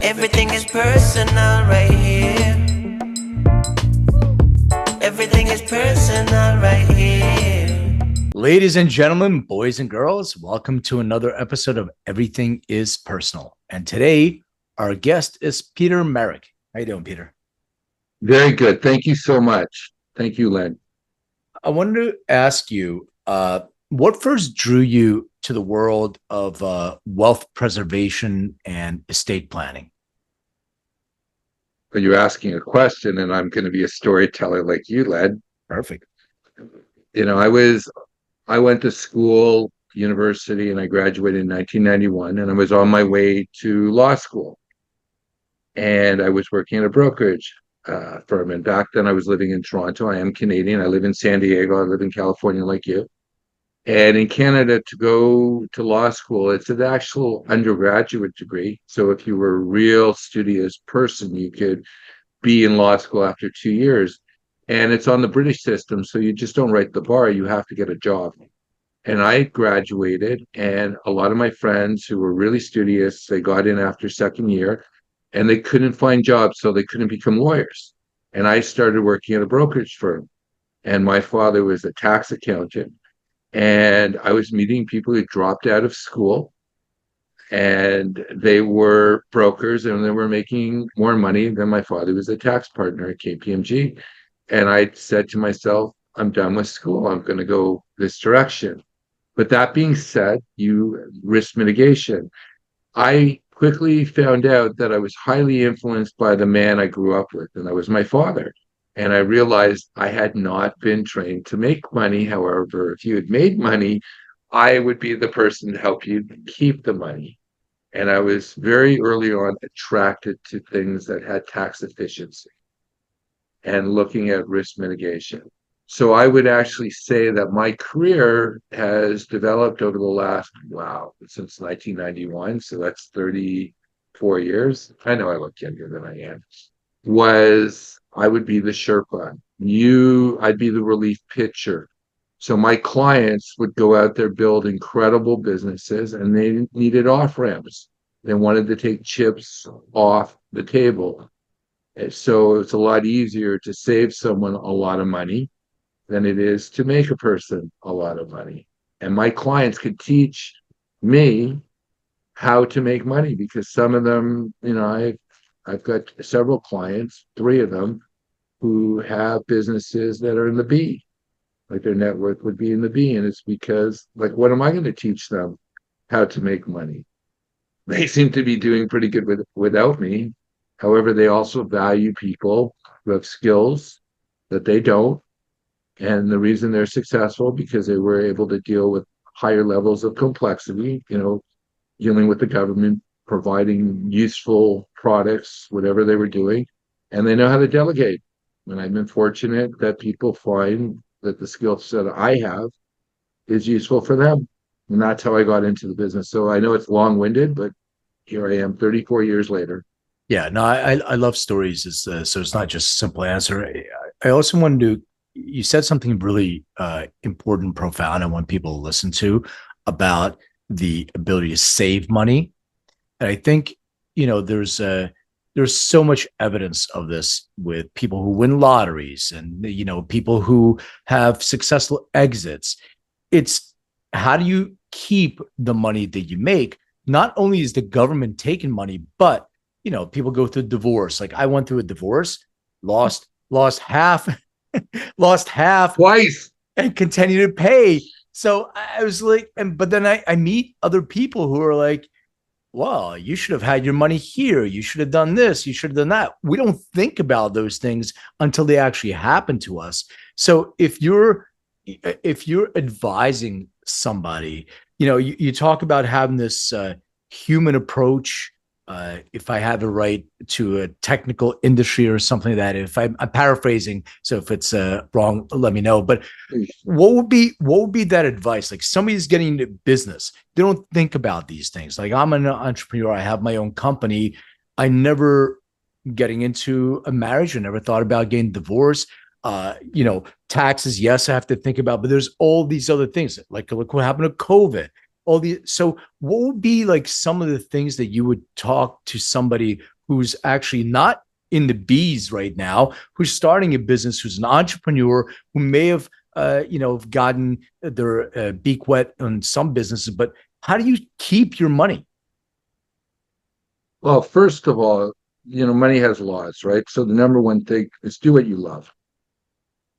Everything is personal right here. Everything is personal right here. Ladies and gentlemen, boys and girls, welcome to another episode of Everything is Personal. And today, our guest is Peter Merrick. How you doing, Peter? Very good. Thank you so much. Thank you, Len. I wanted to ask you, what first drew you to the world of wealth preservation and estate planning? But you're asking a question, and I'm going to be a storyteller like you, Len. Perfect. You know, I went to school, university, and I graduated in 1991, and I was on my way to law school. And I was working at a brokerage firm. And back then I was living in Toronto. I am Canadian. I live in San Diego. I live in California like you. And in Canada, to go to law school, it's an actual undergraduate degree. So if you were a real studious person, you could be in law school after 2 years. And it's on the British system. So you just don't write the bar, you have to get a job. And I graduated, and a lot of my friends who were really studious, they got in after second year and they couldn't find jobs, so they couldn't become lawyers. And I started working at a brokerage firm. And my father was a tax accountant. And I was meeting people who dropped out of school, and they were brokers and they were making more money than my father, who was a tax partner at KPMG. And I said to myself, I'm done with school. I'm going to go this direction. But that being said, you risk mitigation. I quickly found out that I was highly influenced by the man I grew up with, and that was my father. And I realized I had not been trained to make money. However, if you had made money, I would be the person to help you keep the money. And I was very early on attracted to things that had tax efficiency and looking at risk mitigation. So I would actually say that my career has developed over the last, since 1991. So that's 34 years. I know I look younger than I am. I would be the Sherpa. I'd be the relief pitcher. So my clients would go out there, build incredible businesses, and they needed off ramps. They wanted to take chips off the table. And so it's a lot easier to save someone a lot of money than it is to make a person a lot of money. And my clients could teach me how to make money, because some of them, I've got several clients, three of them, who have businesses that are in the B, like their net worth would be in the B. And it's because, like, what am I going to teach them how to make money? They seem to be doing pretty good without me. However, they also value people who have skills that they don't. And the reason they're successful, because they were able to deal with higher levels of complexity, dealing with the government, providing useful products, whatever they were doing, and they know how to delegate. And I've been fortunate that people find that the skill set I have is useful for them. And that's how I got into the business. So I know it's long-winded, but here I am 34 years later. Yeah, no, I love stories. So it's not just a simple answer. I also wanted to, you said something really important, profound. I want people to listen to about the ability to save money. And I think, there's so much evidence of this with people who win lotteries and, people who have successful exits. It's how do you keep the money that you make? Not only is the government taking money, but, people go through divorce. Like I went through a divorce, lost half, lost half Twice. and continue to pay. So I was like, but then I meet other people who are like, well, you should have had your money here. You should have done this. You should have done that. We don't think about those things until they actually happen to us. So if you're advising somebody, you talk about having this human approach. If I have it right, to a technical industry or something like that. If I'm paraphrasing, so if it's wrong, let me know. But what would be that advice? Like somebody's getting into business, they don't think about these things. Like I'm an entrepreneur, I have my own company. I never getting into a marriage. I never thought about getting divorced. Taxes, yes, I have to think about, but there's all these other things. Like look what happened to COVID. all the, so what would be like some of the things that you would talk to somebody who's actually not in the bees right now, who's starting a business, who's an entrepreneur, who may have, gotten their beak wet on some businesses, but how do you keep your money? Well, first of all, money has laws, right? So the number one thing is do what you love.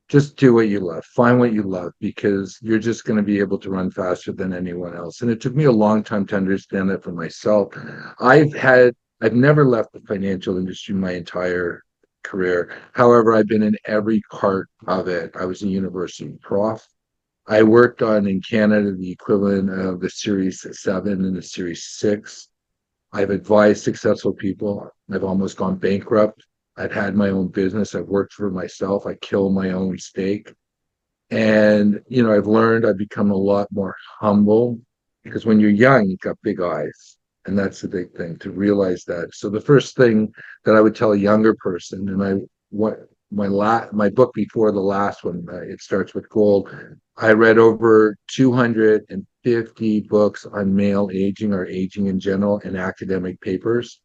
Just do what you love. Find what you love because you're just going to be able to run faster than anyone else. And it took me a long time to understand that for myself. I've never left the financial industry my entire career. However, I've been in every part of it. I was a university prof. I worked on in Canada the equivalent of the Series 7 and the Series 6. I've advised successful people. I've almost gone bankrupt. I've had my own business. I've worked for myself. I kill my own steak. And, I've learned, I've become a lot more humble because when you're young, you've got big eyes. And that's the big thing to realize that. So the first thing that I would tell a younger person, and my book before the last one, It Starts with Gold, I read over 250 books on male aging or aging in general and academic papers.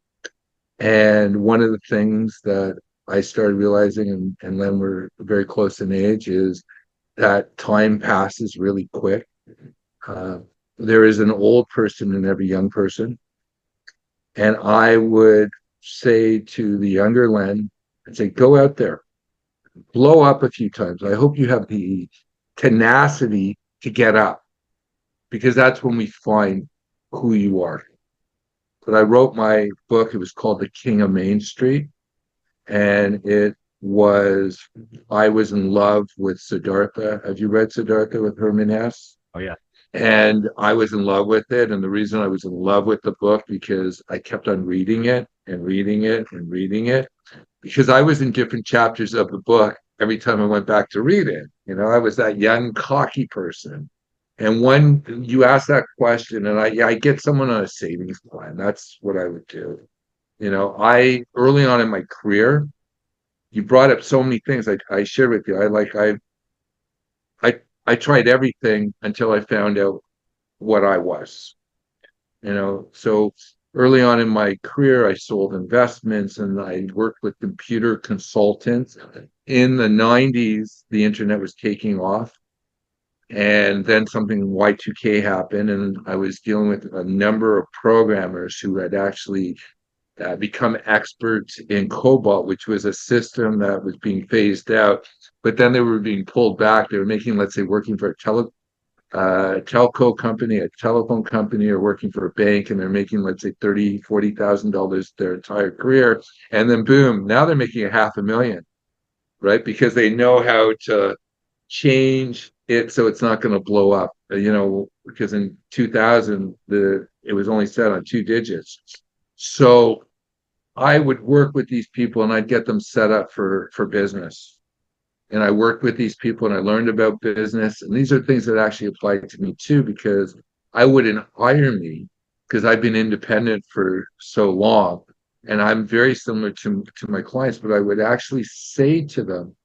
And one of the things that I started realizing, and then we're very close in age, is that time passes really quick. Uh, there is an old person in every young person. And I would say to the younger Len, I'd say, go out there, blow up a few times. I hope you have the tenacity to get up because that's when we find who you are. But I wrote my book. It was called The King of Main Street. And I was in love with Siddhartha. Have you read Siddhartha with Herman Hesse? Oh yeah. And I was in love with it. And the reason I was in love with the book, because I kept on reading it and reading it and reading it, because I was in different chapters of the book every time I went back to read it. I was that young, cocky person. And when you ask that question, and I get someone on a savings plan, that's what I would do. I early on in my career, you brought up so many things I shared with you. I tried everything until I found out what I was. So early on in my career, I sold investments and I worked with computer consultants. In the 90s, the internet was taking off. And then something Y2K happened, and I was dealing with a number of programmers who had actually become experts in COBOL, which was a system that was being phased out. But then they were being pulled back. They were making, let's say, working for a telco company, a telephone company, or working for a bank, and they're making, let's say, $30,000-$40,000 their entire career. And then boom, now they're making $500,000, right? Because they know how to change it so it's not going to blow up. Because in 2000 it was only set on 2 digits. So I would work with these people and I'd get them set up for business. And I worked with these people and I learned about business. And these are things that actually apply to me too, because I wouldn't hire me because I've been independent for so long. And I'm very similar to my clients, but I would actually say to them,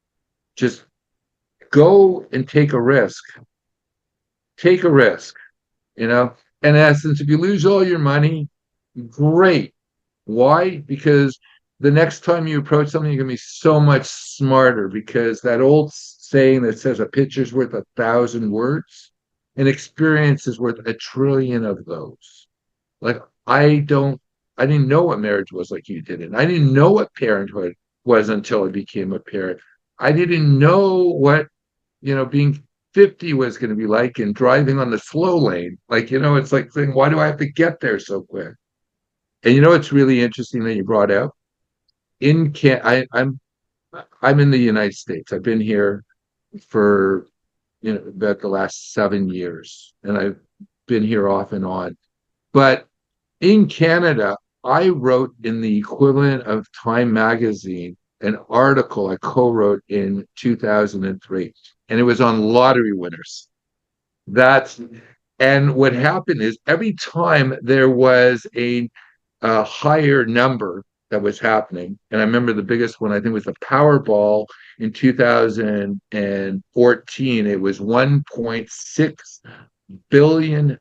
just go and take a risk. Take a risk, In essence, if you lose all your money, great. Why? Because the next time you approach something, you're going to be so much smarter, because that old saying that says a picture's worth 1,000 words, an experience is worth 1,000,000,000,000 of those. Like, I didn't know what marriage was like you didn't. I didn't know what parenthood was until I became a parent. I didn't know what being 50 was going to be like and driving on the slow lane. It's like saying, why do I have to get there so quick? And it's really interesting that you brought out I'm in the United States. I've been here for about the last 7 years, and I've been here off and on. But in Canada, I wrote in the equivalent of Time magazine an article I co-wrote in 2003, and it was on lottery winners. And what happened is every time there was a higher number that was happening, and I remember the biggest one, I think, was the Powerball in 2014. It was $1.6 billion.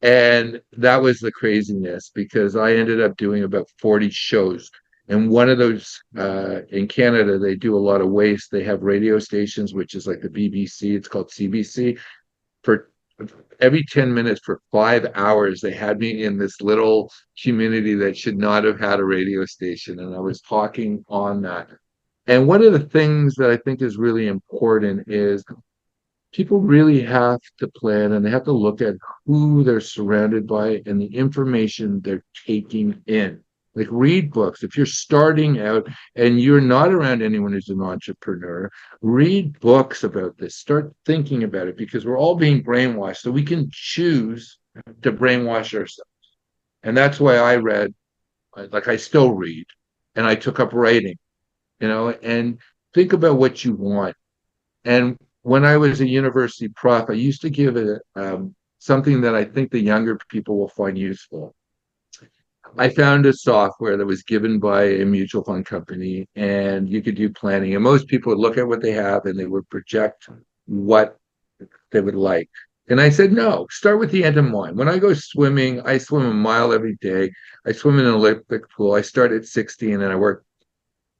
And that was the craziness because I ended up doing about 40 shows. And one of those in Canada, they do a lot of waste. They have radio stations, which is like the BBC, it's called CBC. For every 10 minutes for 5 hours, they had me in this little community that should not have had a radio station. And I was talking on that. And one of the things that I think is really important is people really have to plan and they have to look at who they're surrounded by and the information they're taking in. Like read books. If you're starting out and you're not around anyone who's an entrepreneur, read books about this. Start thinking about it because we're all being brainwashed. So we can choose to brainwash ourselves. And that's why I read, like I still read, and I took up writing, and think about what you want. And when I was a university prof, I used to give something that I think the younger people will find useful. I found a software that was given by a mutual fund company, and you could do planning. And most people would look at what they have and they would project what they would like. And I said, no, start with the end in mind. When I go swimming, I swim a mile every day. I swim in an Olympic pool. I start at 60 and then I work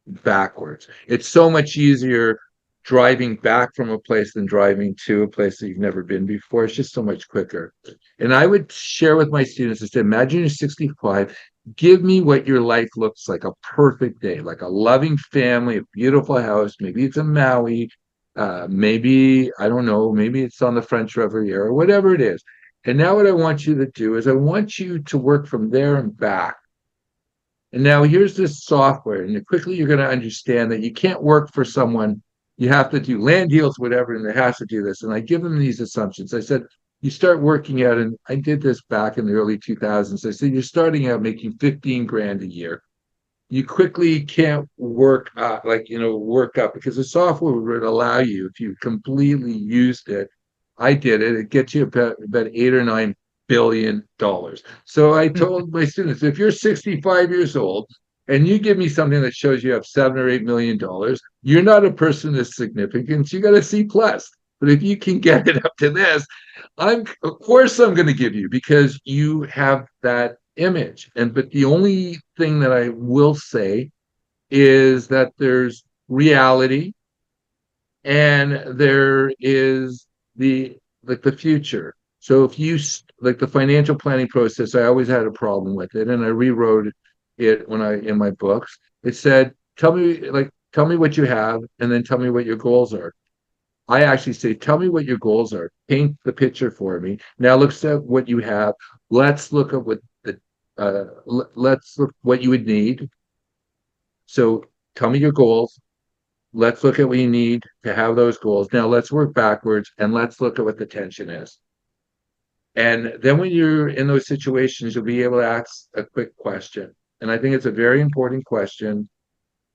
backwards. It's so much easier driving back from a place than driving to a place that you've never been before. It's just so much quicker. And I would share with my students, I said, imagine you're 65, give me what your life looks like, a perfect day, like a loving family, a beautiful house. Maybe it's in Maui. Maybe, I don't know, maybe it's on the French Riviera, whatever it is. And now what I want you to do is I want you to work from there and back. And now here's this software, and quickly you're going to understand that you can't work for someone. You have to do land deals, whatever, and it has to do this. And I give them these assumptions. I said, you start working out, and I did this back in the early 2000s. I said, you're starting out making 15 grand a year. You quickly can't work work up because the software would allow you, if you completely used it, I did it, it gets you about $8 or $9 billion. So I told my students, if you're 65 years old and you give me something that shows you have $7 or $8 million, you're not a person of significance. You got a C plus. But if you can get it up to this, of course I'm going to give you because you have that image. But the only thing that I will say is that there's reality and there is the future. So if you like the financial planning process, I always had a problem with it, and I rewrote it in my books. It said, tell me what you have, and then tell me what your goals are. I actually say, tell me what your goals are. Paint the picture for me. Now let's at what you have. Let's look at let's look what you would need. So tell me your goals. Let's look at what you need to have those goals. Now let's work backwards and let's look at what the tension is. And then when you're in those situations, you'll be able to ask a quick question. And I think it's a very important question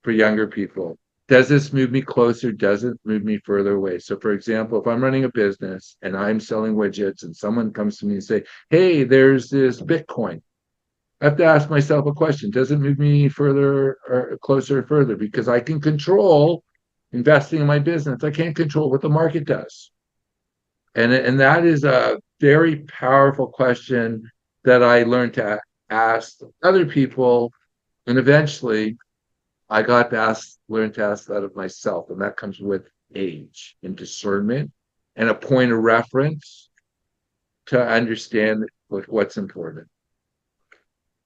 for younger people. Does this move me closer? Does it move me further away? So for example, if I'm running a business and I'm selling widgets and someone comes to me and say, hey, there's this Bitcoin. I have to ask myself a question. Does it move me further or closer or further? Because I can control investing in my business. I can't control what the market does. And that is a very powerful question that I learned to ask other people. And eventually I got to learn to ask that of myself. And that comes with age and discernment and a point of reference to understand what's important.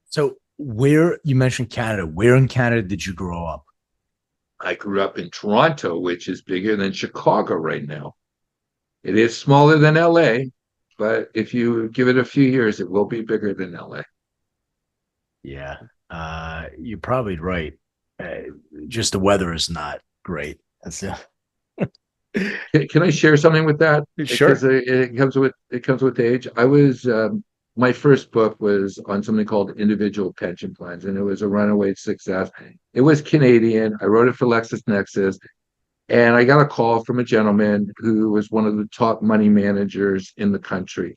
So you mentioned Canada, where in Canada did you grow up? I grew up in Toronto, which is bigger than Chicago right now. It is smaller than LA, but if you give it a few years, it will be bigger than LA. Yeah, you're probably right. Just the weather is not great. That's Can I share something with that? Sure. Because it comes with age. My first book was on something called individual pension plans, and it was a runaway success. It was Canadian. I wrote it for LexisNexis, and I got a call from a gentleman who was one of the top money managers in the country,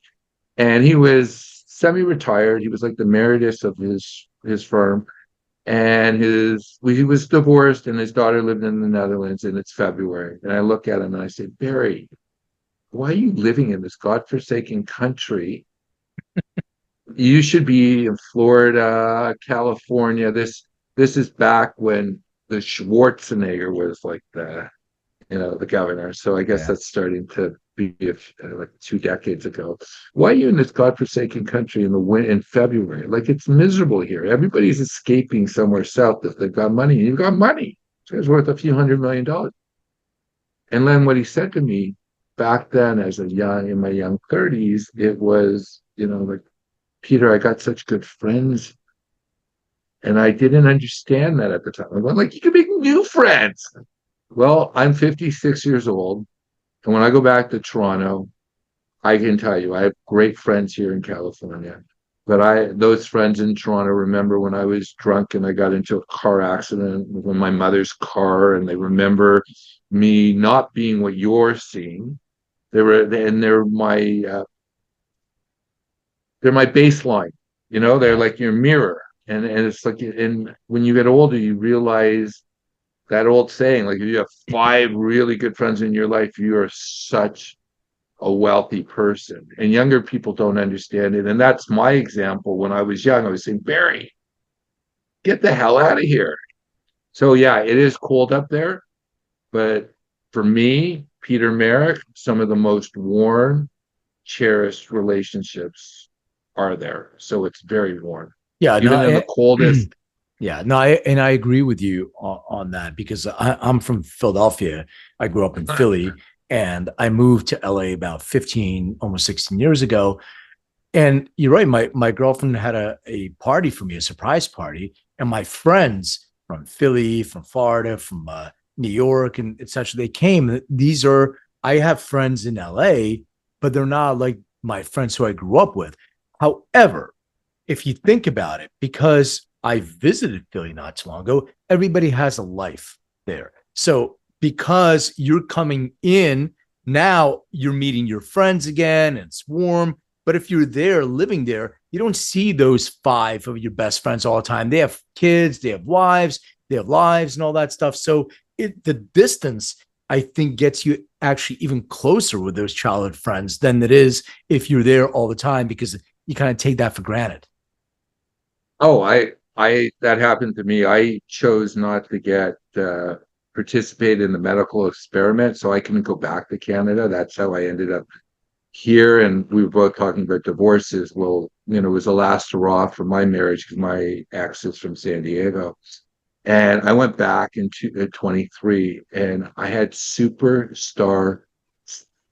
and he was semi-retired. He was like the emeritus of his firm, and he was divorced, and his daughter lived in the Netherlands, and it's February. And I look at him and I say, Barry, why are you living in this godforsaken country You should be in Florida, California. This is back when the Schwarzenegger was like the governor. So I guess Yeah. that's starting to be like 2 decades ago. Why are you in this godforsaken country in February? Like it's miserable here. Everybody's escaping somewhere south if they've got money. You've got money. This guy's worth a few $100 million. And then what he said to me back then, in my young 30s, it was, like, Peter, I got such good friends. And I didn't understand that at the time. I went, like, you can make new friends. Well, I'm 56 years old. And when I go back to Toronto, I can tell you, I have great friends here in California. But those friends in Toronto remember when I was drunk and I got into a car accident with my mother's car, and they remember me not being what you're seeing. They're my baseline. They're Yeah. like your mirror. And it's like, and when you get older, you realize that old saying, like if you have five really good friends in your life, you are such a wealthy person. And younger people don't understand it. And that's my example. When I was young, I was saying, Barry, get the hell out of here. So yeah, it is cold up there. But for me, Peter Merrick, some of the most warm, cherished relationships are there. So it's very warm. Yeah. No. Even in the coldest. Yeah, no, I agree with you on that because I'm from Philadelphia. I grew up in Philly and I moved to LA about 15, almost 16 years ago. And you're right, my girlfriend had a party for me, a surprise party, and my friends from Philly, from Florida, from New York, and etc. They came. I have friends in LA, but they're not like my friends who I grew up with. However, if you think about it, because I visited Philly not too long ago, everybody has a life there. So because you're coming in now, you're meeting your friends again, and it's warm. But if you're there living there, you don't see those five of your best friends all the time. They have kids, they have wives, they have lives, and all that stuff. So the distance, I think, gets you actually even closer with those childhood friends than it is if you're there all the time because you kind of take that for granted. Oh, that happened to me. I chose not to get participate in the medical experiment, so I couldn't go back to Canada. That's how I ended up here. And we were both talking about divorces. Well, it was the last hurrah for my marriage because my ex is from San Diego. And I went back in 23 and I had superstar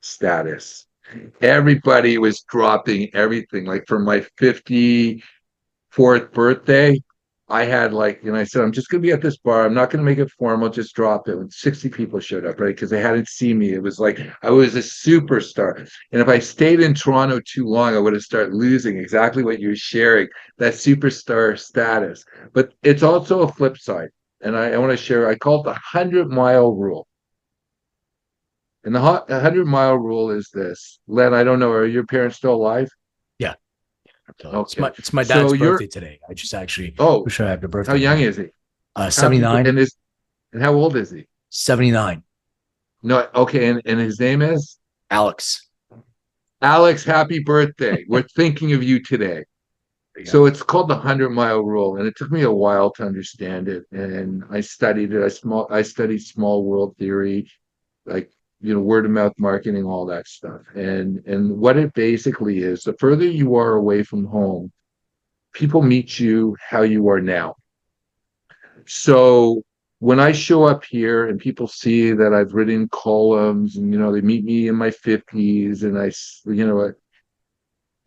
status. Everybody was dropping everything. Like for my 54th birthday, I had I said, I'm just going to be at this bar. I'm not going to make it formal, just drop it. And 60 people showed up, right? Because they hadn't seen me. It was like I was a superstar. And if I stayed in Toronto too long, I would have started losing exactly what you're sharing, that superstar status. But it's also a flip side. And I want to share, I call it the 100-mile rule. And the 100-mile rule is this. Len, I don't know, are your parents still alive? Yeah. So Okay. it's my So dad's you're, birthday today. I just actually oh, wish I happy how birthday to young him. is he? Happy, 79, and how old is he? 79. No, okay, and his name is Alex. Alex. Happy birthday! We're thinking of you today. There you go. So it's called the 100-mile rule, and it took me a while to understand it. And I studied it. I studied small world theory, like word of mouth marketing, all that stuff. And what it basically is, the further you are away from home, people meet you how you are now. So when I show up here and people see that I've written columns and they meet me in my 50s, and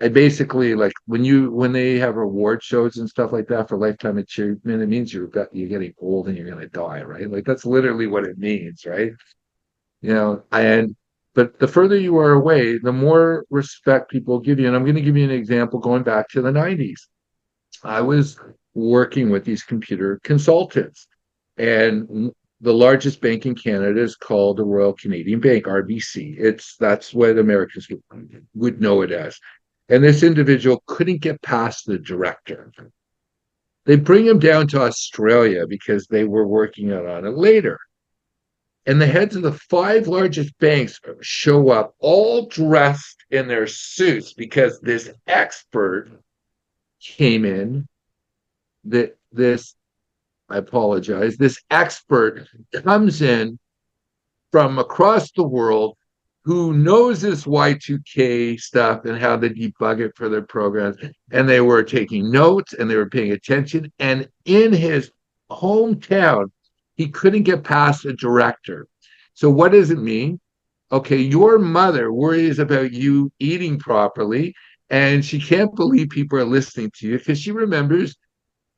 I basically, like, when they have award shows and stuff like that for lifetime achievement, it means you're getting old and you're going to die, right? Like that's literally what it means, right? And but the further you are away, the more respect people give you. And I'm going to give you an example going back to the 90s. I was working with these computer consultants, and the largest bank in Canada is called the Royal Canadian Bank, RBC. That's what Americans would know it as. And this individual couldn't get past the director. They bring him down to Australia because they were working on it later. And the heads of the five largest banks show up all dressed in their suits because this expert came in, that this, I apologize, this expert comes in from across the world who knows this Y2K stuff and how they debug it for their programs. And they were taking notes and they were paying attention. And in his hometown, he couldn't get past a director. So what does it mean? Okay, your mother worries about you eating properly, and she can't believe people are listening to you because she remembers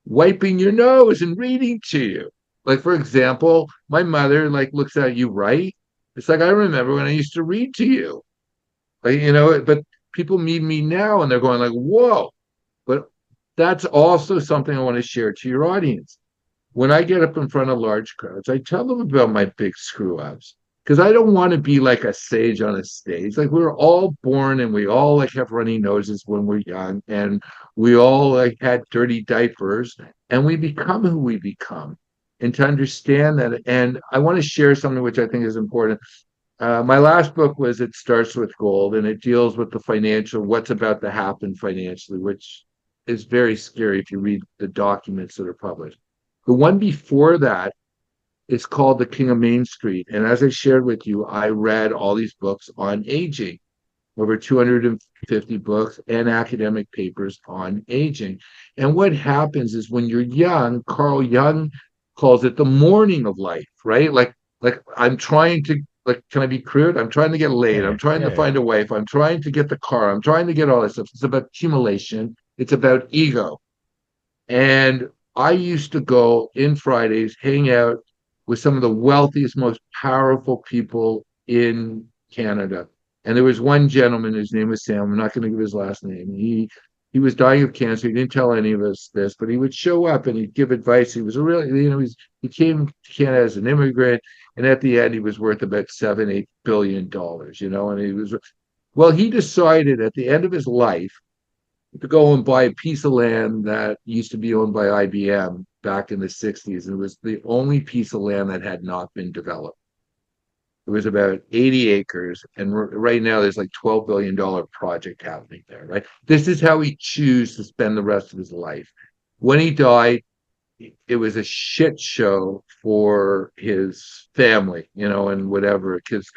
wiping your nose and reading to you. Like, for example, my mother like looks at you, right? It's like I remember when I used to read to you. Like, but people meet me now and they're going like, whoa. But that's also something I want to share to your audience. When I get up in front of large crowds, I tell them about my big screw ups because I don't want to be like a sage on a stage. Like we're all born and we all like have runny noses when we're young, and we all like had dirty diapers, and we become who we become. And to understand that, and I want to share something which I think is important. My last book was It Starts with Gold, and it deals with the financial, what's about to happen financially, which is very scary if you read the documents that are published. The one before that is called The King of Main Street. And as I shared with you, I read all these books on aging, over 250 books and academic papers on aging. And what happens is when you're young, Carl Jung calls it the morning of life, right? Like I'm trying to, like, can I be crude? I'm trying to get laid. Yeah, I'm trying to yeah, yeah. find a wife. I'm trying to get the car. I'm trying to get all this stuff. It's about accumulation. It's about ego. And I used to go in Fridays, hang out with some of the wealthiest, most powerful people in Canada. And there was one gentleman, his name was Sam. I'm not going to give his last name. He was dying of cancer. He didn't tell any of us this, but he would show up and he'd give advice. He was a really, he came to Canada as an immigrant, and at the end he was worth about $7-8 billion, and he was, well, he decided at the end of his life to go and buy a piece of land that used to be owned by IBM back in the 60s. And it was the only piece of land that had not been developed. It was about 80 acres. And right now there's like $12 billion project happening there, right? This is how he chose to spend the rest of his life. When he died, it was a shit show for his family, and whatever, because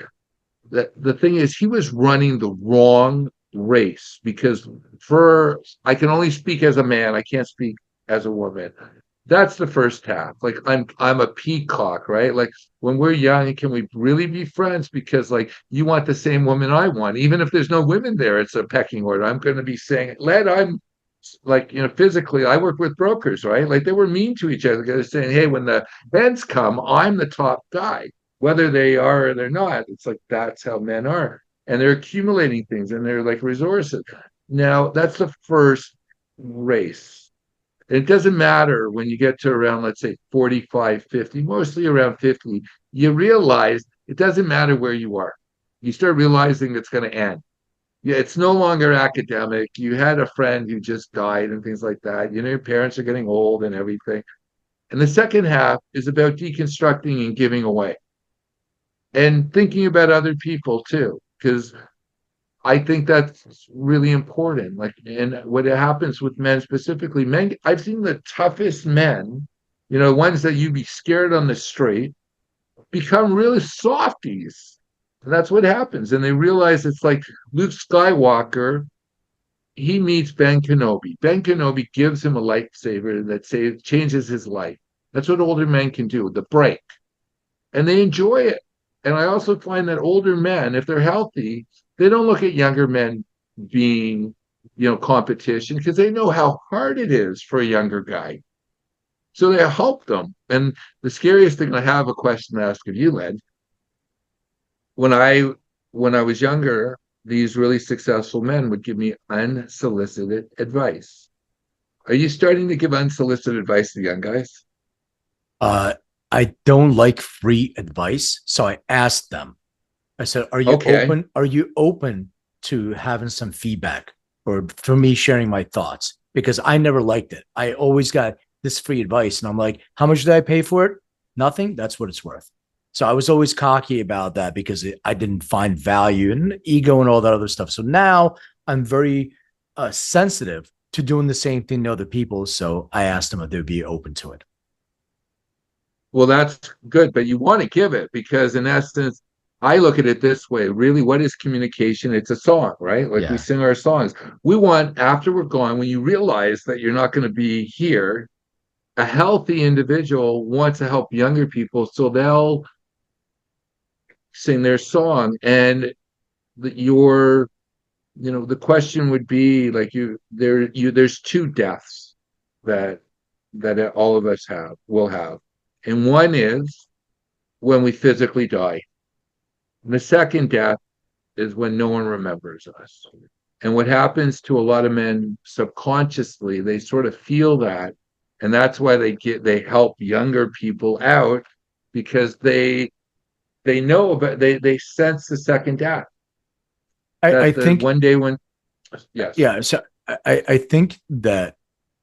the thing is he was running the wrong race, because I can only speak as a man, I can't speak as a woman. That's the first half. Like I'm a peacock, right? Like when we're young, can we really be friends? Because like you want the same woman I want, even if there's no women there, it's a pecking order. I'm going to be saying, Led, I'm like, physically, I work with brokers, right? Like they were mean to each other. They're saying, hey, when the events come, I'm the top guy, whether they are or they're not. It's like that's how men are. And they're accumulating things and they're like resources. Now, that's the first race. It doesn't matter when you get to around, let's say, 45, 50, mostly around 50, you realize it doesn't matter where you are. You start realizing it's going to end. Yeah, it's no longer academic. You had a friend who just died and things like that. Your parents are getting old and everything. And the second half is about deconstructing and giving away and thinking about other people too, because I think that's really important. Like, and what happens with men specifically, men, I've seen the toughest men, ones that you'd be scared on the street, become really softies. And that's what happens. And they realize it's like Luke Skywalker, he meets Ben Kenobi. Ben Kenobi gives him a lightsaber that changes his life. That's what older men can do, the break. And they enjoy it. And I also find that older men, if they're healthy, they don't look at younger men being, competition, because they know how hard it is for a younger guy. So they help them. And the scariest thing, I have a question to ask of you, Len. When I was younger, these really successful men would give me unsolicited advice. Are you starting to give unsolicited advice to young guys? Uh, I don't like free advice, so I asked them. I said, "Are you Okay. open? Are you open to having some feedback or for me sharing my thoughts?" Because I never liked it. I always got this free advice, and I'm like, "How much did I pay for it? Nothing. That's what it's worth." So I was always cocky about that because I didn't find value and ego and all that other stuff. So now I'm very sensitive to doing the same thing to other people. So I asked them if they'd be open to it. Well, that's good, but you want to give it because, in essence, I look at it this way. Really, what is communication? It's a song, right? Like we Yeah. sing our songs. We want, after we're gone, when you realize that you're not going to be here, a healthy individual wants to help younger people so they'll sing their song. And your, the question would be like there's two deaths that all of us will have. And one is when we physically die. And the second death is when no one remembers us. And what happens to a lot of men subconsciously, they sort of feel that. And that's why they help younger people out because they know about they sense the second death. I That the think, one day when yes. yeah. So I think that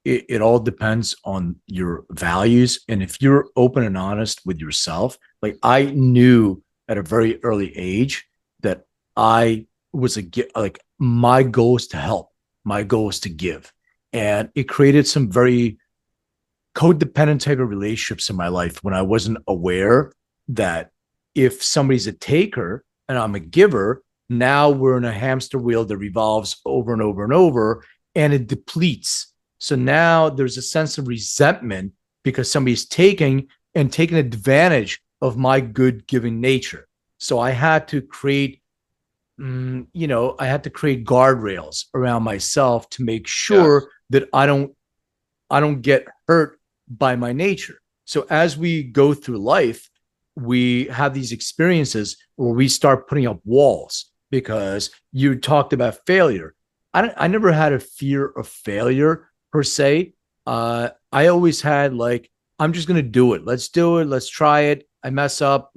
it all depends on your values. And if you're open and honest with yourself, like I knew at a very early age that I was like my goal is to help, my goal is to give. And it created some very codependent type of relationships in my life when I wasn't aware that if somebody's a taker and I'm a giver, now we're in a hamster wheel that revolves over and over and over and it depletes. So now there's a sense of resentment because somebody's taking advantage of my good giving nature. So I had to create, I had to create guardrails around myself to make Yes. sure that I don't get hurt by my nature. So as we go through life, we have these experiences where we start putting up walls because you talked about failure. I never had a fear of failure per se. I always had like, I'm just going to do it. Let's do it. Let's try it. I mess up.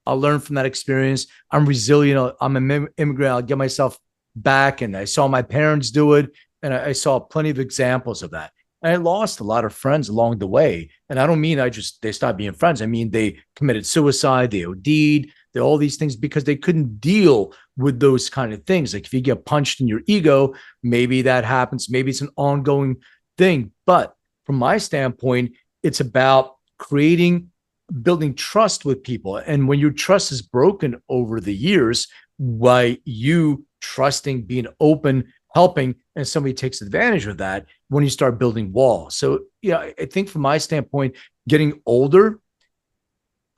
I'll learn from that experience. I'm resilient. I'm an immigrant. I'll get myself back. And I saw my parents do it. And I saw plenty of examples of that. And I lost a lot of friends along the way. And I don't mean they stopped being friends. I mean, they committed suicide, they OD'd, all these things because they couldn't deal with those kind of things. Like if you get punched in your ego, maybe that happens. Maybe it's an ongoing thing. But from my standpoint, it's about building trust with people. And when your trust is broken over the years, by you trusting, being open, helping, and somebody takes advantage of that, when you start building walls. So, yeah, I think from my standpoint, getting older,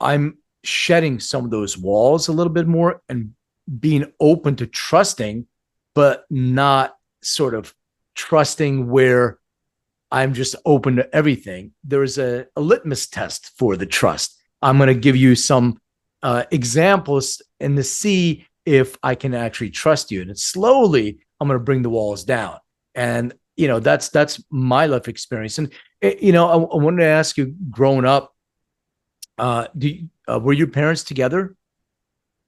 I'm shedding some of those walls a little bit more and being open to trusting, but not sort of trusting where I'm just open to everything. There's a litmus test for the trust. I'm going to give you some examples and to see if I can actually trust you. And slowly, I'm going to bring the walls down. And, that's my life experience. And, I wanted to ask you, growing up, were your parents together?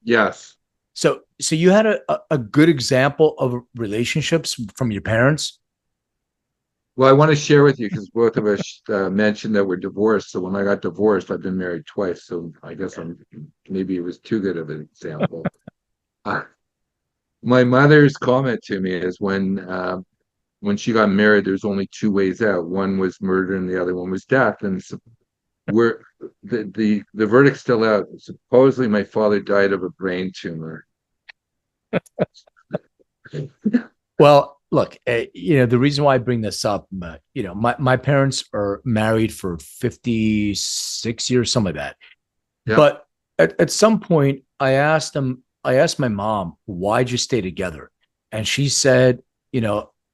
Yes. So you had a good example of relationships from your parents? Well, I want to share with you because both of us mentioned that we're divorced. So when I got divorced, I've been married twice. So I guess maybe it was too good of an example. My mother's comment to me is when she got married, there's only two ways out. One was murder, and the other one was death. And we're the verdict's still out. Supposedly, my father died of a brain tumor. Well, look, the reason why I bring this up, my parents are married for 56 years, something like that. Yeah. But at some point, I asked my mom, why'd you stay together? And she said,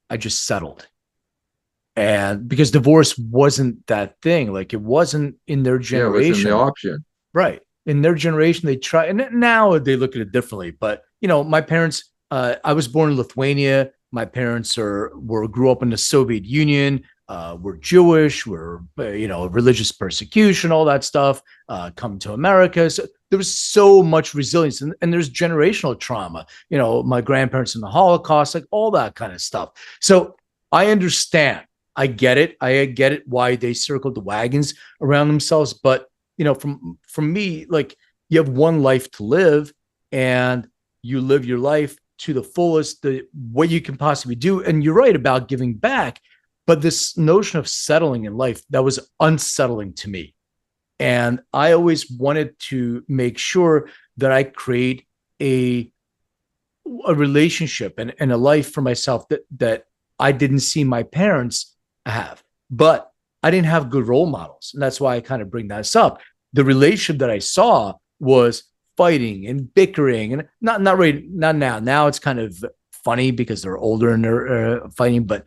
I just settled. And because divorce wasn't that thing, like it wasn't in their Yeah, it was in the generation. option. Right. In their generation, they try, and now they look at it differently. But my parents, I was born in Lithuania. My parents grew up in the Soviet Union. We're Jewish. We're religious persecution, all that stuff. Come to America, so there was so much resilience, and there's generational trauma. My grandparents in the Holocaust, like all that kind of stuff. So I understand. I get it. I get it why they circled the wagons around themselves. But from me, like you have one life to live, and you live your life to the fullest, the what you can possibly do. And you're right about giving back. But this notion of settling in life, that was unsettling to me. And I always wanted to make sure that I create a relationship and a life for myself that I didn't see my parents have. But I didn't have good role models. And that's why I kind of bring this up. The relationship that I saw was fighting and bickering, and not really, not now. Now it's kind of funny because they're older and they're fighting. But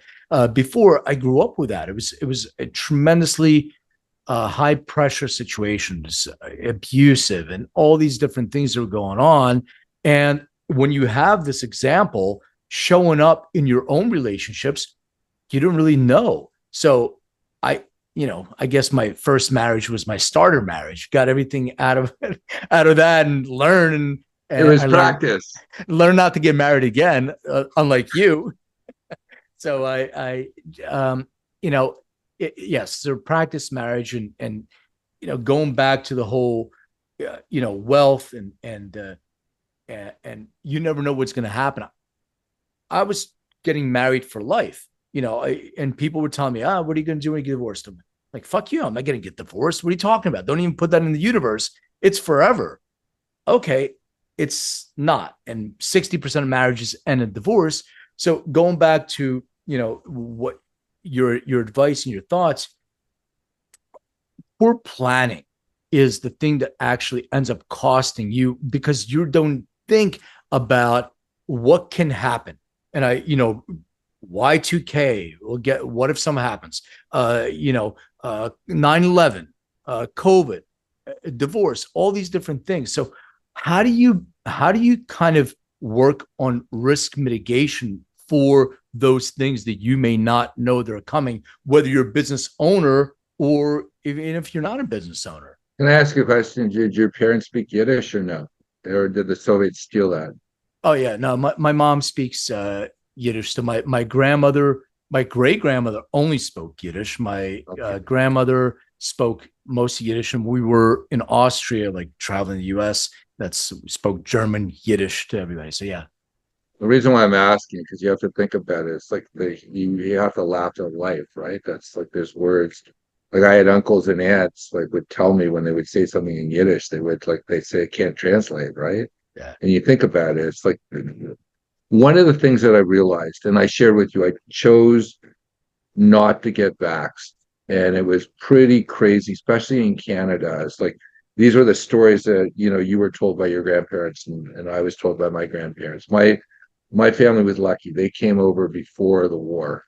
before I grew up with that, it was a tremendously high pressure situations, abusive, and all these different things that were going on. And when you have this example showing up in your own relationships, you don't really know. So I guess my first marriage was my starter marriage. Got everything out of that and learn It and was I practice. learn not to get married again, unlike you. So yes, so practice marriage and going back to the whole, wealth and you never know what's going to happen. I was getting married for life, and people were telling me, what are you going to do when you get divorced? I'm like, fuck you. I'm not going to get divorced. What are you talking about? Don't even put that in the universe. It's forever. Okay. It's not. And 60% of marriages end in divorce. So going back to, what your advice and your thoughts, poor planning is the thing that actually ends up costing you because you don't think about what can happen. And Y2K will get, what if something happens? 9/11, COVID, divorce, all these different things. So how do you kind of work on risk mitigation for those things that you may not know they're coming, whether you're a business owner or even if you're not a business owner? Can I ask you a question? Did your parents speak Yiddish or no? Or did the Soviets steal that? Oh yeah, no, my mom speaks Yiddish. So my grandmother, my great grandmother only spoke Yiddish. My Okay. grandmother spoke most Yiddish, and we were in Austria, like traveling the U.S. That's spoke German, Yiddish to everybody. So yeah, The reason why I'm asking, because you have to think about it, it's like you have to laugh at life, right? That's like there's words. Like I had uncles and aunts like would tell me when they would say something in Yiddish, they say it can't translate, right? yeah, And you think about it, it's like one of the things that I realized, and I shared with you, I chose not to get vaxxed. And it was pretty crazy, especially in Canada. It's like these were the stories that you were told by your grandparents, and I was told by my grandparents. My family was lucky; they came over before the war,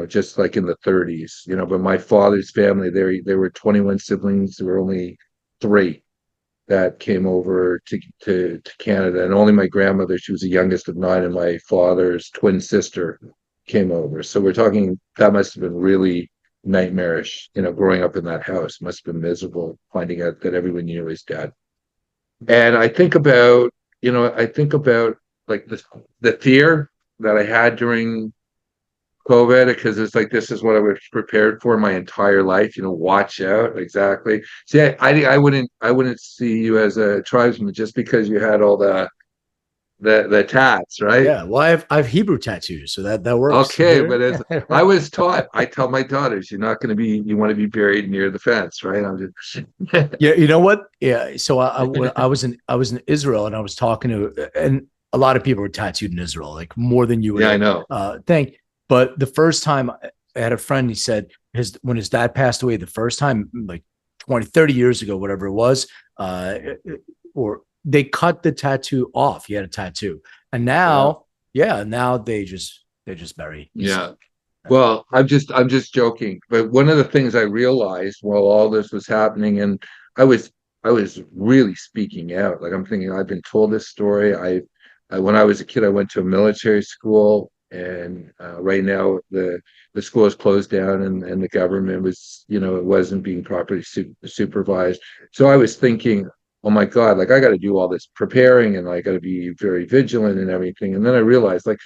just like in the 30s. But my father's family, there were 21 siblings. There were only three that came over to Canada, and only my grandmother, she was the youngest of nine, and my father's twin sister came over. So we're talking that must have been really nightmarish, growing up in that house. Must have been miserable finding out that everyone knew his dad. And I think about like the fear that I had during COVID, because it's like this is what I was prepared for my entire life. Watch out. Exactly. See, I wouldn't see you as a tribesman just because you had all the tats, right? yeah. Well, I have Hebrew tattoos, so that works. Okay, but as I Right. was taught, I tell my daughters, you're not going to be, you want to be buried near the fence, right? I'm just, Yeah, you know what? Yeah, so when I was in Israel and I was talking to, and a lot of people were tattooed in Israel, like more than you yeah, I would know. think. But the first time I had a friend, he said when his dad passed away the first time, like 20, 30 years ago, whatever it was, or they cut the tattoo off. He had a tattoo, and Wow. now, yeah, now they just bury. Yeah. Well, I'm just joking. But one of the things I realized while all this was happening, and I was I was really speaking out. Like I'm thinking, I've been told this story. When I was a kid, I went to a military school, and right now the school is closed down, and the government was, it wasn't being properly supervised. So I was thinking, oh my God, like I got to do all this preparing, and I got to be very vigilant and everything. And then I realized, like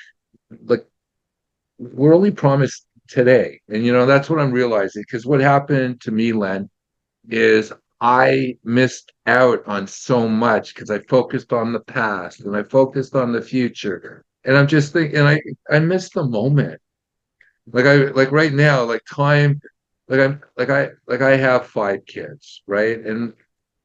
we're only promised today. And that's what I'm realizing. Because what happened to me, Len, is I missed out on so much because I focused on the past and I focused on the future. And I'm just thinking, and I missed the moment. like right now, like time, like I have 5 kids, right? And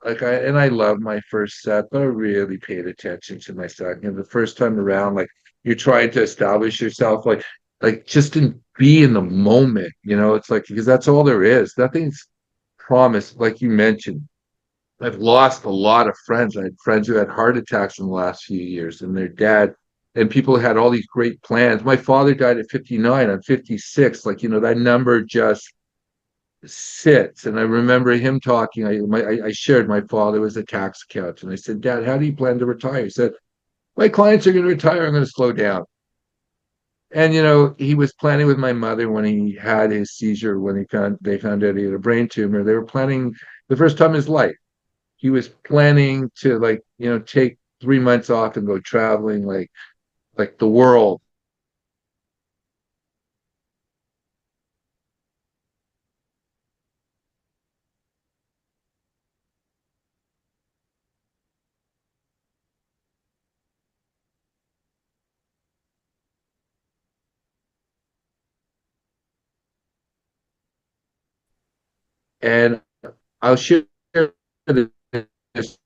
I love my first set, but I really paid attention to my second. And the first time around, like you're trying to establish yourself, like just in be in the moment, it's like because that's all there is. Nothing's promised, like you mentioned. I've lost a lot of friends. I had friends who had heart attacks in the last few years, and their dad and people had all these great plans. My father died at 59. I'm 56. Like, that number just sits. And I remember him talking. I shared my father was a tax accountant. And I said, Dad, how do you plan to retire? He said, my clients are going to retire. I'm going to slow down. And he was planning with my mother when he had his seizure, when they found out he had a brain tumor. They were planning the first time in his life. He was planning to take 3 months off and go traveling like the world. And I'll share this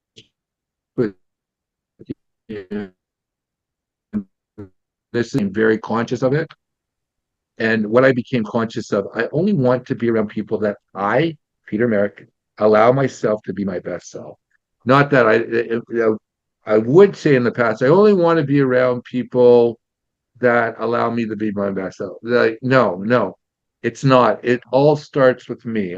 with you. This is very conscious of it. And what I became conscious of, I only want to be around people that Peter Merrick, allow myself to be my best self. Not that I would say in the past, I only want to be around people that allow me to be my best self. Like, no, no, it's not. It all starts with me.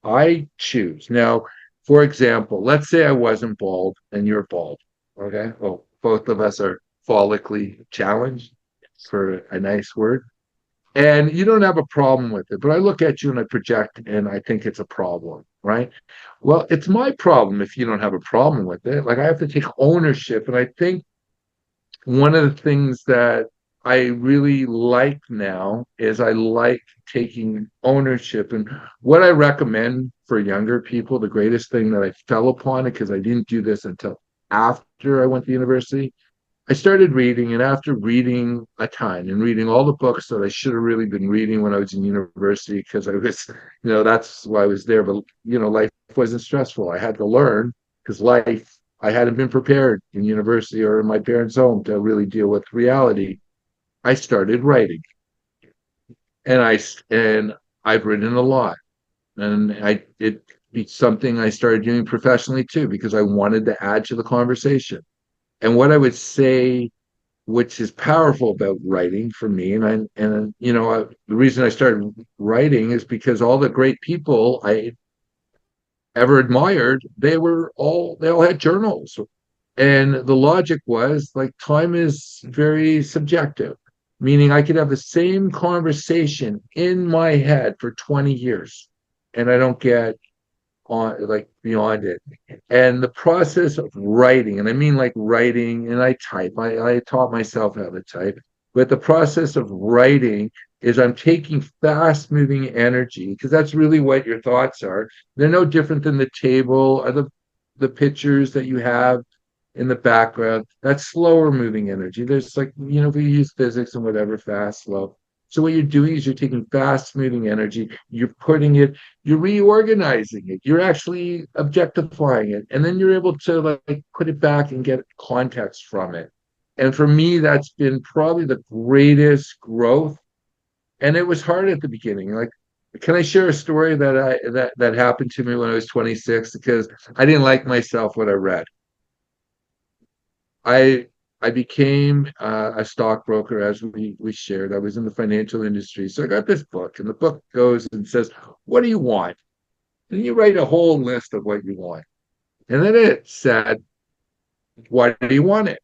I choose. Now, for example, let's say I wasn't bald and you're bald. Okay. Well, both of us are follically challenged for a nice word. And you don't have a problem with it, but I look at you and I project and I think it's a problem, right? Well, it's my problem if you don't have a problem with it. Like I have to take ownership. And I think one of the things that I really like now is I like taking ownership. And what I recommend for younger people, the greatest thing that I fell upon it, because I didn't do this until after I went to university, I started reading, and after reading a ton and reading all the books that I should have really been reading when I was in university, because I was, that's why I was there. But, life wasn't stressful. I had to learn because I hadn't been prepared in university or in my parents' home to really deal with reality. I started writing, and I've written a lot, and it's something I started doing professionally too because I wanted to add to the conversation. And what I would say which is powerful about writing for me. The reason I started writing is because all the great people I ever admired, they all had journals. And the logic was like time is very subjective, meaning I could have the same conversation in my head for 20 years and I don't get on like beyond it. And the process of writing, and I mean like writing, and I type, I taught myself how to type, but the process of writing is I'm taking fast moving energy because that's really what your thoughts are. They're no different than the table or the pictures that you have in the background. That's slower moving energy. There's like, we use physics and whatever, fast, slow. So what you're doing is you're taking fast moving energy, you're reorganizing it, you're actually objectifying it, and then you're able to like put it back and get context from it. And for me, that's been probably the greatest growth. And it was hard at the beginning. Like, can I share a story that happened to me when I was 26? Because I didn't like myself when I read. I I became a stockbroker as we shared. I was in the financial industry, so I got this book, and the book goes and says, "What do you want?" And you write a whole list of what you want, and then it said, "Why do you want it?"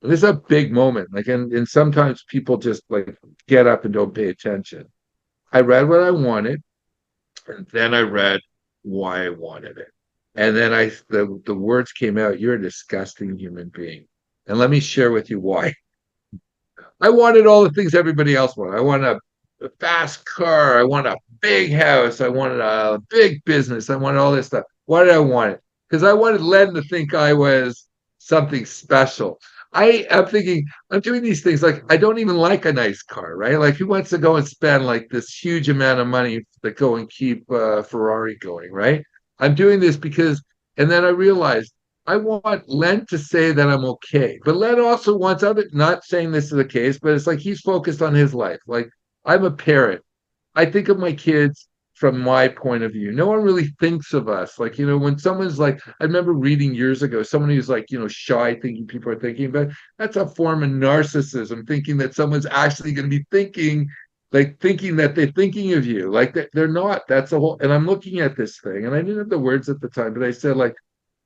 And this is a big moment. Like, and sometimes people just like get up and don't pay attention. I read what I wanted, and then I read why I wanted it. And then the words came out, "You're a disgusting human being." And let me share with you why. I wanted all the things everybody else wanted. I wanted a fast car. I wanted a big house. I wanted a big business. I wanted all this stuff. Why did I want it? Because I wanted Len to think I was something special. I am thinking, I'm doing these things like I don't even like a nice car, right? Like who wants to go and spend like this huge amount of money to go and keep Ferrari going, right? I'm doing this because, and then I realized I want Len to say that I'm okay, but Len also wants other. Not saying this is the case, but it's like he's focused on his life. Like I'm a parent. I think of my kids from my point of view. No one really thinks of us. Like, when someone's like, I remember reading years ago, someone who's like, shy, thinking people are thinking, but that's a form of narcissism, thinking that someone's actually going to be thinking, like thinking that they're thinking of you. Like they're not. That's a whole, and I'm looking at this thing, and I didn't have the words at the time, but I said, like,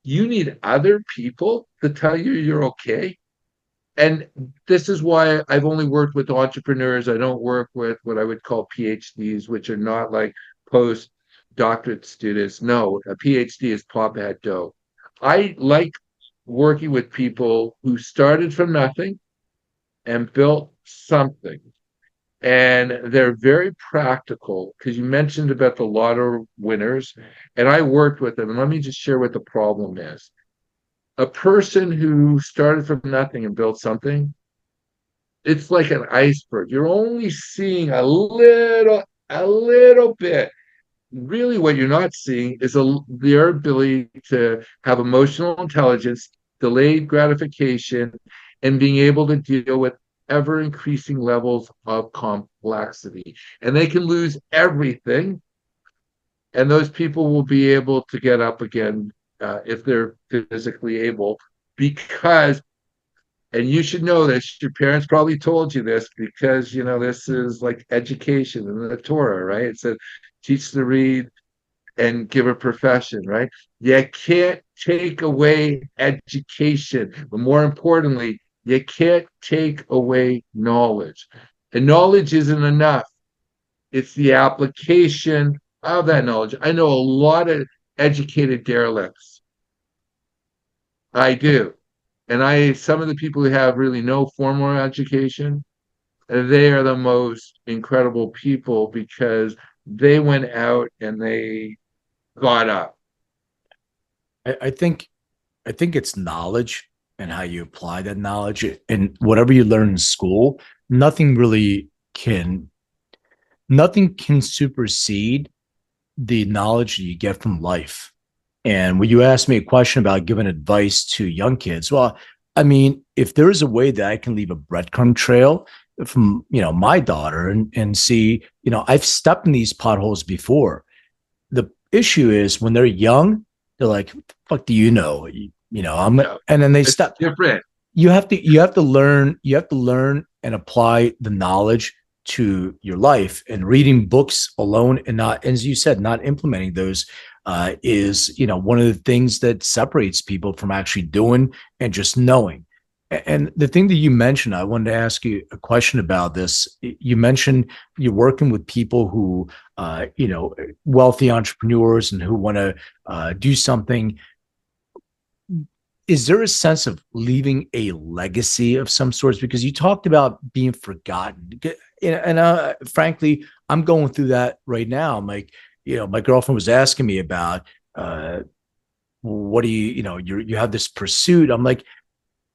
you need other people to tell you you're okay. And this is why I've only worked with entrepreneurs. I don't work with what I would call PhDs, which are not like postdoctorate students. No, a PhD is pop at dough. I like working with people who started from nothing and built something. And they're very practical because you mentioned about the lotto winners, and I worked with them. And let me just share what the problem is. A person who started from nothing and built something, it's like an iceberg. You're only seeing a little bit. Really, what you're not seeing is their ability to have emotional intelligence, delayed gratification, and being able to deal with ever increasing levels of complexity. And they can lose everything, and those people will be able to get up again if they're physically able, because and you should know this, your parents probably told you this, because this is like education in the Torah, right? It said teach to read and give a profession, right? You can't take away education, but more importantly, you can't take away knowledge. And knowledge isn't enough. It's the application of that knowledge. I know a lot of educated derelicts. I do. And some of the people who have really no formal education, they are the most incredible people because they went out and they got up. I think it's knowledge and how you apply that knowledge, and whatever you learn in school, nothing really can nothing can supersede the knowledge that you get from life. And when you asked me a question about giving advice to young kids, well, I mean, if there is a way that I can leave a breadcrumb trail from, my daughter and see, I've stepped in these potholes before. The issue is when they're young, they're like, what the fuck do you know? And then they It's step. different. You have to learn and apply the knowledge to your life, and reading books alone and not, as you said, not implementing those is one of the things that separates people from actually doing and just knowing. And the thing that you mentioned, I wanted to ask you a question about this. You mentioned you're working with people who wealthy entrepreneurs and who want to do something. Is there a sense of leaving a legacy of some sorts? Because you talked about being forgotten. And frankly, I'm going through that right now. I'm like, my girlfriend was asking me about, what do you have this pursuit. I'm like,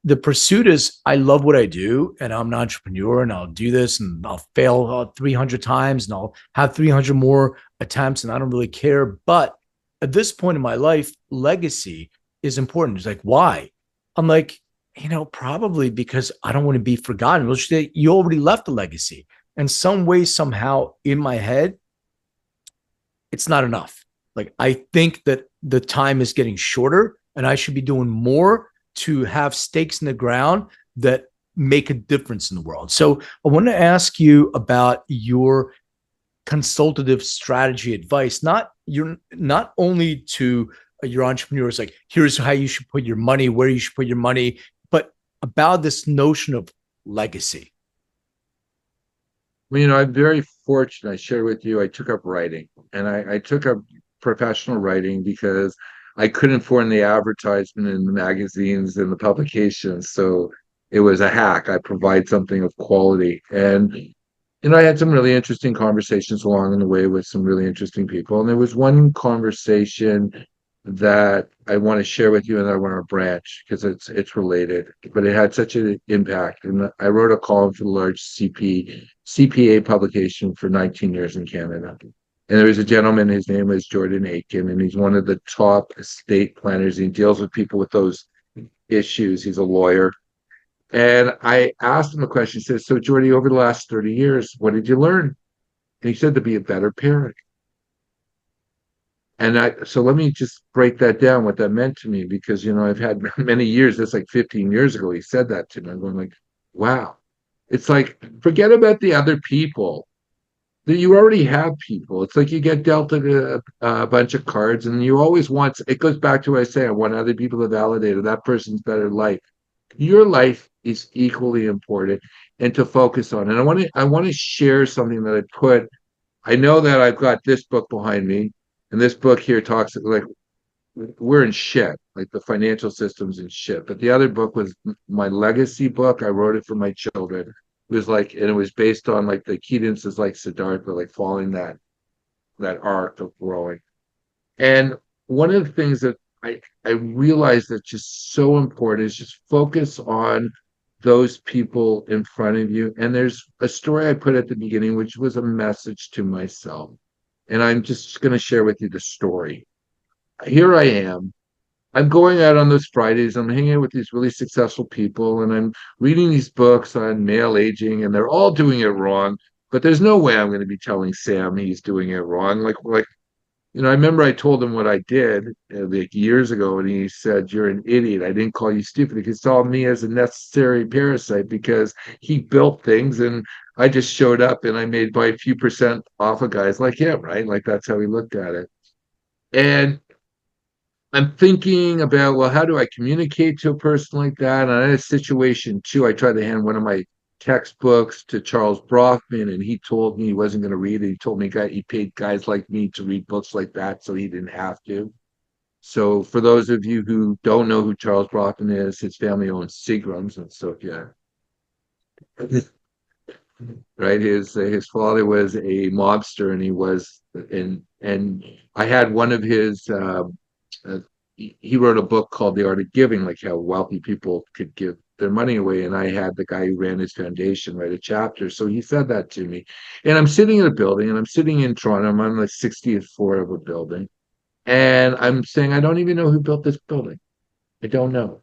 the pursuit is, I love what I do and I'm an entrepreneur and I'll do this and I'll fail 300 times and I'll have 300 more attempts and I don't really care. But at this point in my life, legacy is important. It's like, why? I'm like, probably because I don't want to be forgotten. Which you already left a legacy. And some way, somehow in my head, it's not enough. Like, I think that the time is getting shorter and I should be doing more to have stakes in the ground that make a difference in the world. So I want to ask you about your consultative strategy advice, not only to your entrepreneurs, like here's how you should put your money, where you should put your money, but about this notion of legacy. Well, I'm very fortunate. I share with you, I took up writing, and I took up professional writing because I couldn't afford the advertisement in the magazines and the publications. So it was a hack. I provide something of quality. And, I had some really interesting conversations along the way with some really interesting people. And there was one conversation that I want to share with you, and I want to branch because it's related, but it had such an impact. And I wrote a column for the large CPA publication for 19 years in Canada. And there was a gentleman, his name was Jordan Aiken, and he's one of the top estate planners. He deals with people with those issues. He's a lawyer. And I asked him a question. He says, "So, Jordy, over the last 30 years, what did you learn?" And he said, "To be a better parent." And so let me just break that down, what that meant to me, because, I've had many years, that's like 15 years ago, he said that to me. I'm going like, wow. It's like, forget about the other people. That you already have people. It's like you get dealt a bunch of cards, and you always want, it goes back to what I say, I want other people to validate that person's better life. Your life is equally important and to focus on. And I want to share something that I know that I've got this book behind me, and this book here talks like we're in shit, like the financial system's in shit. But the other book was my legacy book. I wrote it for my children. It was like, and it was based on like the cadences like Siddhartha, like following that arc of growing. And one of the things that I realized that's just so important is just focus on those people in front of you. And there's a story I put at the beginning, which was a message to myself. And I'm just going to share with you the story. Here I am. I'm going out on those Fridays. I'm hanging out with these really successful people, and I'm reading these books on male aging, and they're all doing it wrong. But there's no way I'm going to be telling Sam he's doing it wrong. I remember I told him what I did like years ago, and he said, "You're an idiot. I didn't call you stupid." He saw me as a necessary parasite because he built things, and I just showed up, and I made by a few percent off of guys like him, right? Like that's how he looked at it. And I'm thinking about, well, how do I communicate to a person like that? And I had a situation too. I tried to hand one of my textbooks to Charles Brockman, and he told me he wasn't going to read it. He told me he paid guys like me to read books like that so he didn't have to. So for those of you who don't know who Charles Brockman is, his family owns Seagrams, and so yeah, right. His father was a mobster, and and I had one of his. Uh, he wrote a book called The Art of Giving, like how wealthy people could give their money away. And I had the guy who ran his foundation write a chapter. So he said that to me. And I'm sitting in a building, and I'm sitting in Toronto. I'm on the 60th floor of a building. And I'm saying, I don't even know who built this building. I don't know.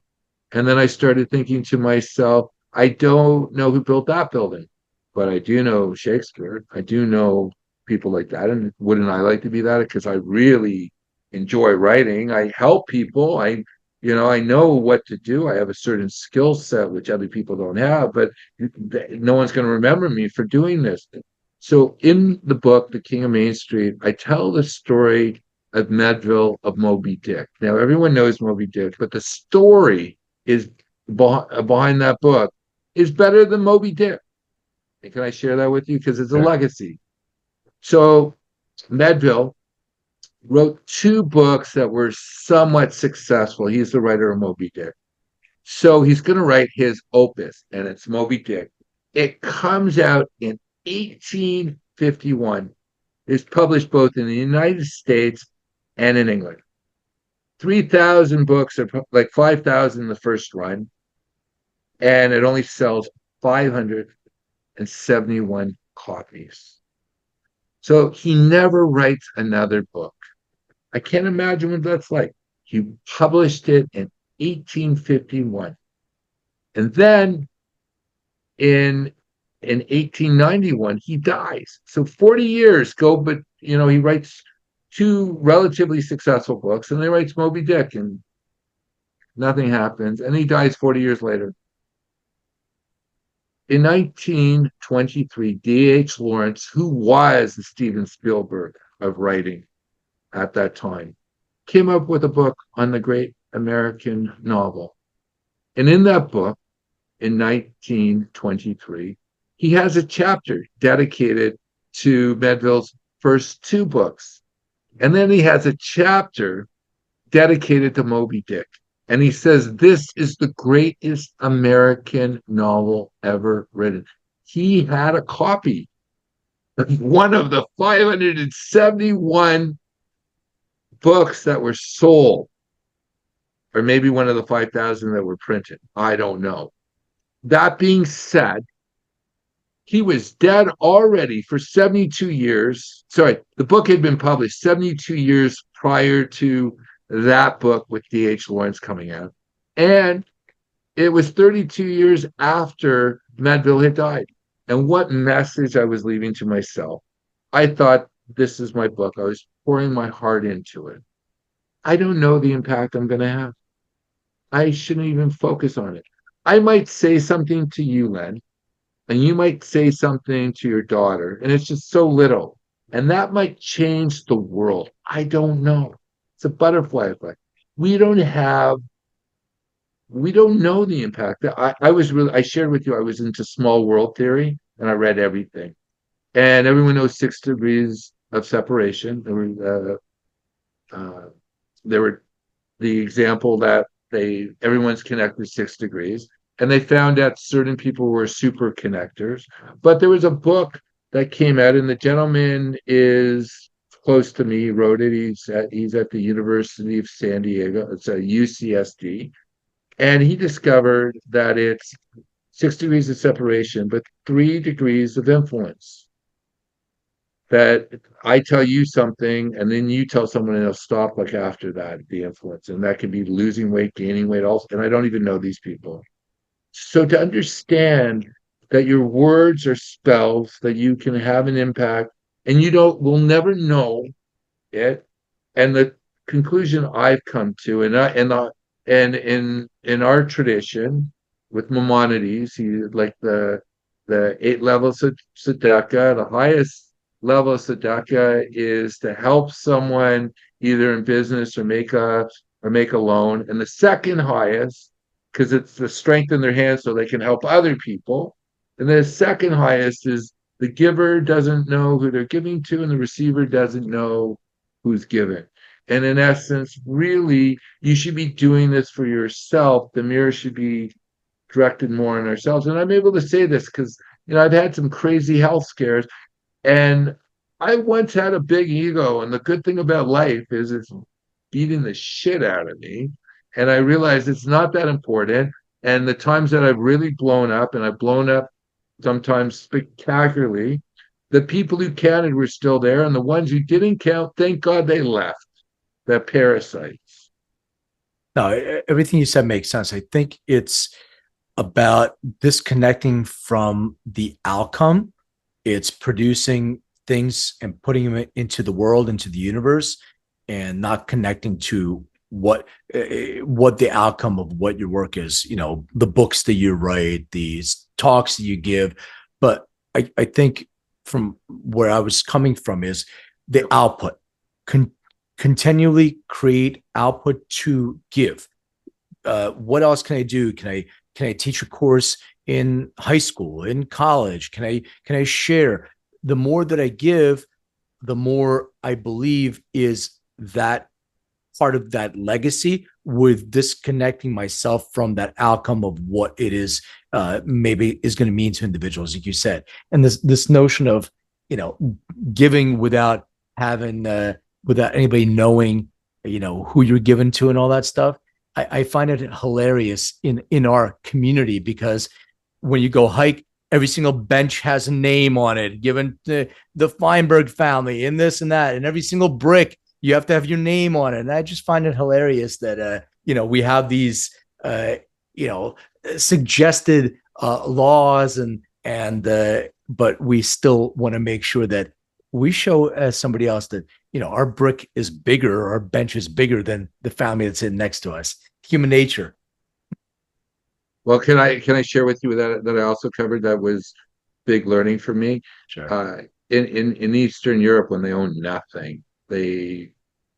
And then I started thinking to myself, I don't know who built that building, but I do know Shakespeare. I do know people like that. And wouldn't I like to be that? Because I really enjoy writing. I help people. I know what to do. I have a certain skill set which other people don't have, but no one's going to remember me for doing this. So in the book, The King of Main Street, I tell the story of Melville of Moby Dick. Now, everyone knows Moby Dick, but the story is behind that book is better than Moby Dick. And can I share that with you? Because it's a legacy. So Melville wrote two books that were somewhat successful. He's the writer of Moby Dick. So he's going to write his opus, and it's Moby Dick. It comes out in 1851. It's published both in the United States and in England. 3,000 books, are like 5,000 in the first run, and it only sells 571 copies. So he never writes another book. I can't imagine what that's like. He published it in 1851. And then in 1891, he dies. So 40 years go, but he writes two relatively successful books, and he writes Moby Dick, and nothing happens. And he dies 40 years later. In 1923, D.H. Lawrence, who was the Steven Spielberg of writing at that time, came up with a book on the great American novel. And in that book, in 1923, he has a chapter dedicated to Melville's first two books. And then he has a chapter dedicated to Moby Dick. And he says, this is the greatest American novel ever written. He had a copy, one of the 571 books that were sold, or maybe one of the 5,000 that were printed. I don't know. That being said, he was dead already for 72 years. Sorry, the book had been published 72 years prior to that book with D.H. Lawrence coming out. And it was 32 years after Manville had died. And what message I was leaving to myself. I thought, this is my book. I was pouring my heart into it. I don't know the impact I'm going to have. I shouldn't even focus on it. I might say something to you, Len, and you might say something to your daughter, and it's just so little. And that might change the world. I don't know. It's a butterfly effect. We don't have, we don't know the impact. I shared with you, I was into small world theory and I read everything. And everyone knows 6 degrees of separation. There were the example that everyone's connected 6 degrees, and they found that certain people were super connectors. But there was a book that came out, and the gentleman is close to me. He wrote it. He's at the University of San Diego. It's a UCSD, and he discovered that it's 6 degrees of separation, but 3 degrees of influence. That I tell you something and then you tell someone and they'll stop like after that, the influence. And that can be losing weight, gaining weight also. And I don't even know these people. So to understand that your words are spells, that you can have an impact and we'll never know it. And the conclusion I've come to, and in our tradition with Maimonides, he like the 8 levels of tzedakah, the highest level of tzedakah is to help someone either in business or make a loan, and the second highest, because it's to strengthen their hands so they can help other people, and the second highest is the giver doesn't know who they're giving to, and the receiver doesn't know who's giving. And in essence, really, you should be doing this for yourself. The mirror should be directed more on ourselves. And I'm able to say this because I've had some crazy health scares. And I once had a big ego, and the good thing about life is it's beating the shit out of me. And I realized it's not that important. And the times that I've really blown up, and I've blown up sometimes spectacularly, the people who counted were still there, and the ones who didn't count, thank God they left. They're parasites. No, everything you said makes sense. I think it's about disconnecting from the outcome. It's producing things and putting them into the world, into the universe, and not connecting to what the outcome of what your work is. The books that you write, these talks that you give. But I think from where I was coming from is the output. Continually create output to give. What else can I do? Can I teach a course in high school, in college? Can I share? The more that I give, the more I believe is that part of that legacy, with disconnecting myself from that outcome of what it is maybe is going to mean to individuals, like you said. And this notion of giving without having without anybody knowing who you're giving to and all that stuff. I find it hilarious in our community, because when you go hike, every single bench has a name on it given to the Feinberg family and this and that, and every single brick you have to have your name on it. And I just find it hilarious that we have these suggested laws and but we still want to make sure that we show as somebody else that our brick is bigger, our bench is bigger than the family that's in next to us. Human nature. Well, can I share with you that I also covered that was big learning for me? Sure. In Eastern Europe, when they own nothing,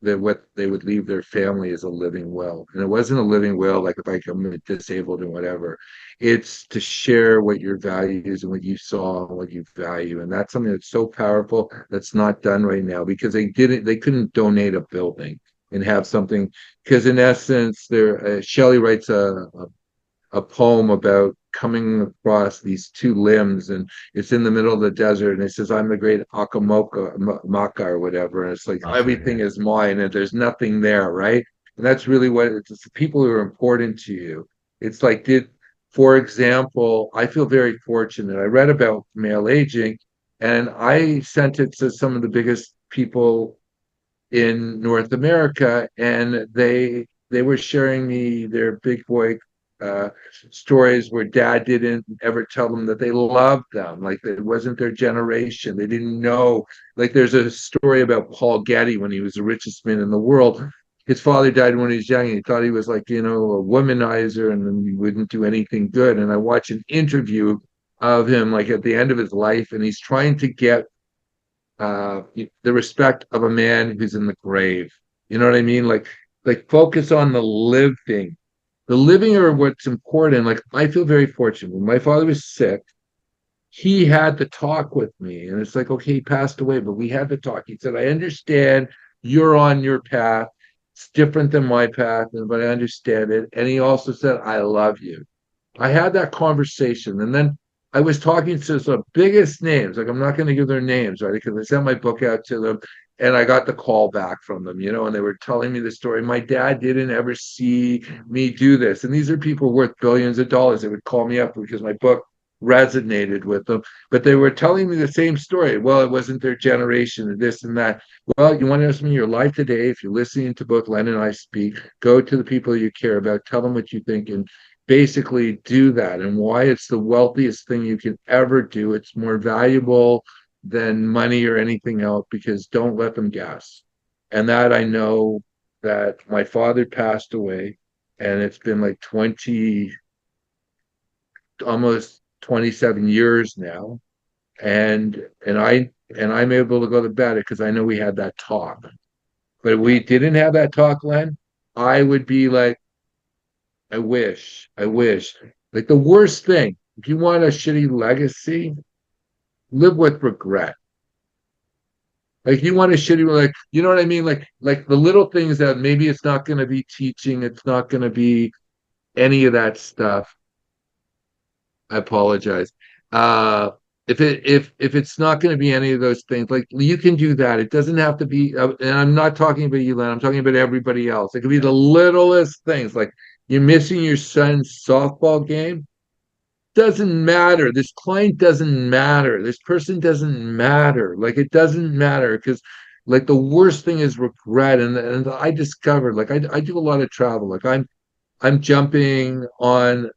what they would leave their family as a living will. And it wasn't a living will like if I'm disabled and whatever. It's to share what your values and what you saw, what you value. And that's something that's so powerful that's not done right now, because they couldn't donate a building and have something, because in essence, Shelley writes a poem about coming across these two limbs, and it's in the middle of the desert, and it says, "I'm the great Maka or whatever," and it's like Okay, everything yeah. is mine, and there's nothing there, right? And that's really what it's the people who are important to you. It's like, for example, I feel very fortunate. I read about male aging, and I sent it to some of the biggest people in North America, and they were sharing me their big boy uh, stories where dad didn't ever tell them that they loved them, like it wasn't their generation. They didn't know. Like there's a story about Paul Getty when he was the richest man in the world. His father died when he was young, and he thought he was like, you know, a womanizer, and then he wouldn't do anything good. And I watched an interview of him like at the end of his life, and he's trying to get the respect of a man who's in the grave. You know what I mean? Like focus on the living. The living are what's important. Like I feel very fortunate. When my father was sick, he had to talk with me. And it's like, okay, he passed away, but we had to talk. He said, I understand you're on your path. It's different than my path, but I understand it. And he also said, I love you. I had that conversation, and then I was talking to the biggest names. Like I'm not going to give their names, right? Because I sent my book out to them, and I got the call back from them, you know, and they were telling me the story. My dad didn't ever see me do this, and these are people worth billions of dollars. They would call me up because my book resonated with them, but they were telling me the same story. Well, it wasn't their generation, and this and that. Well, you want to ask me your life today? If you're listening to both Len and I speak, go to the people you care about, tell them what you think, and basically do that, and why it's the wealthiest thing you can ever do. It's more valuable than money or anything else, because don't let them guess. And that I know that my father passed away, and it's been like 20, almost 27 years now. And I'm able to go to bed because I know we had that talk. But if we didn't have that talk, Len, I would be like, I wish. Like the worst thing, if you want a shitty legacy, live with regret. Like you want a shitty, like, you know what I mean? Like the little things that maybe it's not going to be teaching, it's not going to be any of that stuff. I apologize. Uh, if it's not going to be any of those things, like you can do that. It doesn't have to be. And I'm not talking about you, Len. I'm talking about everybody else. It could be the littlest things, like you're missing your son's softball game. Doesn't matter. This client doesn't matter. This person doesn't matter. Like it doesn't matter, because like the worst thing is regret. And I discovered, like I do a lot of travel. Like I'm jumping on,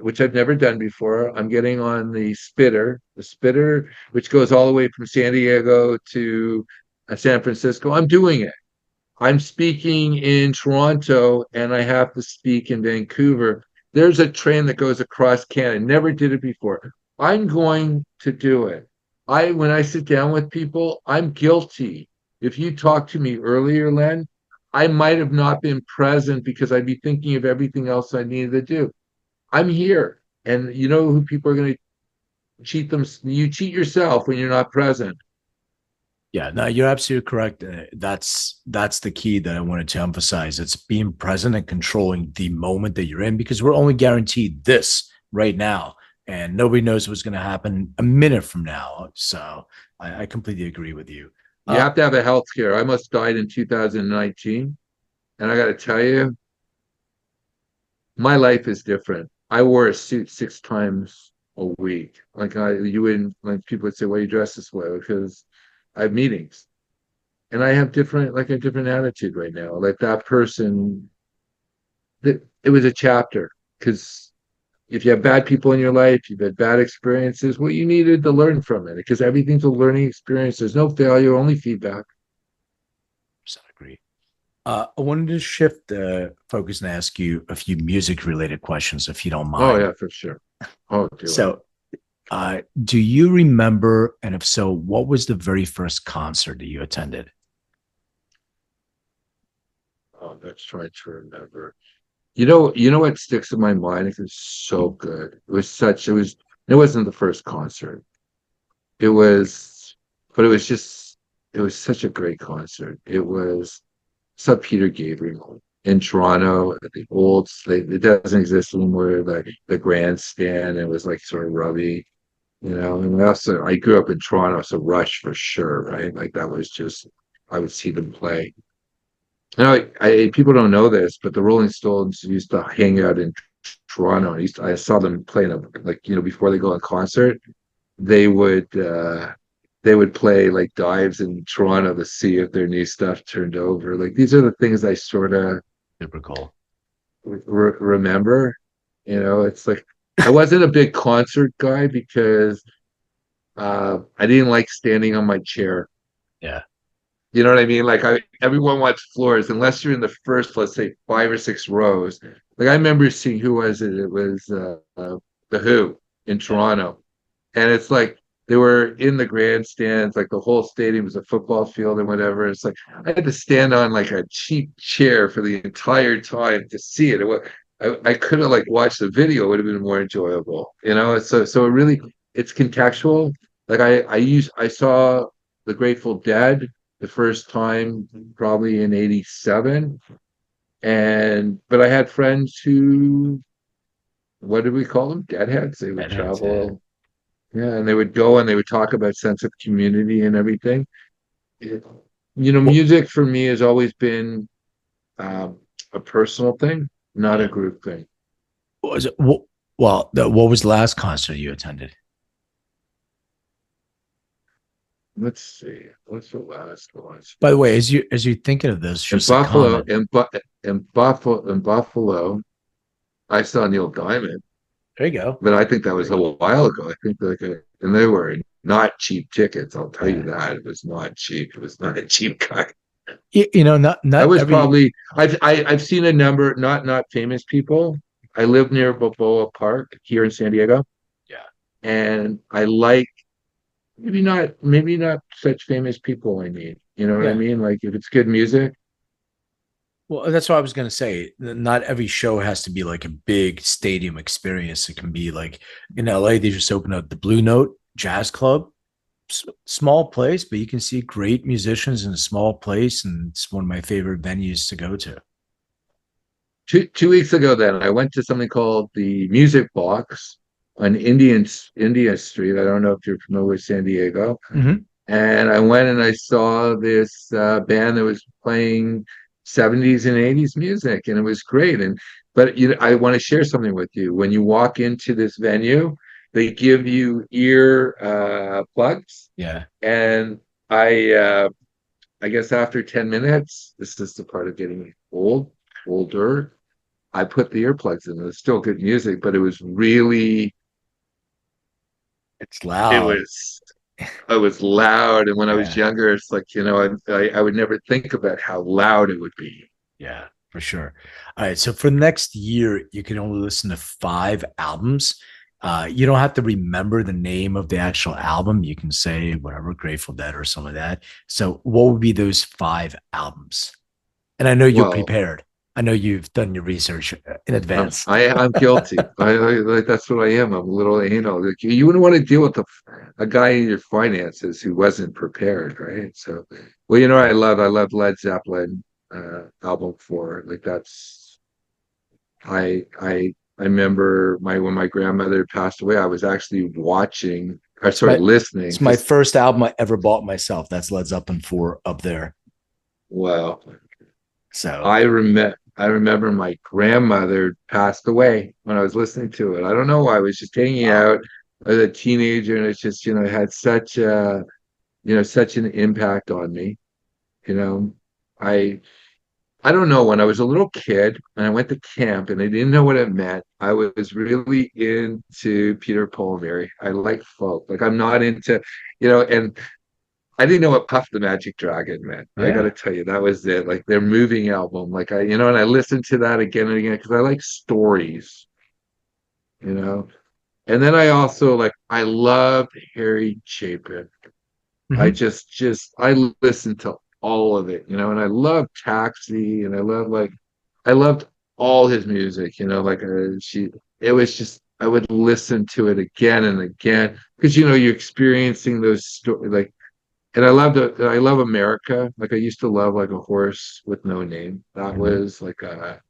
which I've never done before. I'm getting on the Spitter, which goes all the way from San Diego to San Francisco. I'm doing it. I'm speaking in Toronto, and I have to speak in Vancouver. There's a train that goes across Canada. Never did it before. I'm going to do it. When I sit down with people, I'm guilty. If you talked to me earlier, Len, I might have not been present because I'd be thinking of everything else I needed to do. I'm here. And you know who people are going to cheat them? You cheat yourself when you're not present. Yeah, no, you're absolutely correct. That's the key that I wanted to emphasize. It's being present and controlling the moment that you're in, because we're only guaranteed this right now, and nobody knows what's going to happen a minute from now. So I completely agree with you. You have to have a health care. I almost died in 2019. And I got to tell you, my life is different. I wore a suit 6 times a week. You wouldn't, like people would say, "Why you dress this way?" Because I have meetings, and I have like a different attitude right now. Like that person, that it was a chapter. Because if you have bad people in your life, you've had bad experiences, well, you needed to learn from it, because everything's a learning experience. There's no failure, only feedback. I agree. I wanted to shift the focus and ask you a few music related questions, if you don't Oh mind. yeah, for sure. Oh, do it. So, do you remember, and if so, what was the very first concert that you attended? Oh, let's try to remember. You know what sticks in my mind? It's so good. It wasn't the first concert. It was, but it was such a great concert. It was Peter Gabriel. in Toronto at the old, it doesn't exist anymore. Like the grandstand, it was like sort of rubby, you know. And also, I grew up in Toronto, so Rush for sure, right? Like that was just, I would see them play. Now, people don't know this, but the Rolling Stones used to hang out in Toronto. I saw them playing like before they go on concert, they would uh they would play like dives in Toronto to see if their new stuff turned over. Like these are the things I sort of Super cool. remember. It's like I wasn't a big concert guy because I didn't like standing on my chair. Yeah. You know what I mean? Like everyone wants floors unless you're in the first, let's say, 5 or 6 rows. Like I remember seeing who was it? It was the Who in Yeah. Toronto, and it's like they were in the grandstands, like the whole stadium was a football field and whatever. It's like I had to stand on like a cheap chair for the entire time to see it. I could have like watched the video; it would have been more enjoyable, So it really it's contextual. Like I saw the Grateful Dead the first time probably in '87, and but I had friends who, what did we call them? Deadheads. They would Redheads, yeah. travel. Yeah, and they would go and they would talk about sense of community and everything. It- Well, music for me has always been a personal thing, not a yeah. group thing. What was it? Well, what was the last concert you attended? Let's see, what's the last one? By the way, as you thinking of this, In just a Buffalo, comment. in Buffalo, I saw Neil Diamond, There you go. but I think that was a while ago. I think and they were not cheap tickets. I'll tell you Yeah. that it was not cheap. It was not a cheap guy. I Not was every. probably I've seen a number, not famous people. I live near Balboa Park here in San Diego, Yeah. and I like maybe not such famous people. I mean, you know what I Yeah. mean? Like if it's good music, Well, that's what I was going to say. Not every show has to be like a big stadium experience. It can be like in LA, they just opened up the Blue Note Jazz Club, small place, but you can see great musicians in a small place. And it's one of my favorite venues to go to. 2 weeks ago, then I went to something called the Music Box on India Street. I don't know if you're familiar with San Diego. Hmm. And I went and I saw this band that was playing 70s and 80s music, and it was great. But I want to share something with you. When you walk into this venue, they give you ear plugs, Yeah. and I guess after 10 minutes, this is the part of getting older. I put the earplugs in. It was still good music, but It's it loud. was I was loud, and when I was Yeah. younger, it's like I would never think about how loud it would be. Yeah, for sure. All right. So for the next year, you can only listen to 5 albums. You don't have to remember the name of the actual album. You can say whatever, Grateful Dead or some of that. So what would be those 5 albums? And I know you're Well, prepared. I know you've done your research in advance. I'm guilty. Like that's what I am. I'm a little anal. Like you wouldn't want to deal with a guy in your finances who wasn't prepared, right? So, well, I love Led Zeppelin album 4. Like that's I remember when my grandmother passed away, I was actually watching, or It's sorry, my listening it's my because first album I ever bought myself. That's Led Zeppelin 4 up there. well, So I remember my grandmother passed away when I was listening to it. I don't know why. I was just hanging wow. out as a teenager, and it's just it had such an impact on me. You know, I I don't know, when I was a little kid and I went to camp and I didn't know what it meant. I was really into Peter Paul Mary. I like folk. Like I'm not into, and I didn't know what Puff the Magic Dragon meant. I got to Yeah. tell you, that was it. Like their moving album. Like and I listened to that again and again because I like stories, you know. And then I also I loved Harry Chapin. I Mhm. I listened to all of it, and I loved Taxi, and I loved all his music, it was just I would listen to it again and again because you're experiencing those stories, like And I love America. Like I used to love like a horse with no name. That Mhm. was like a,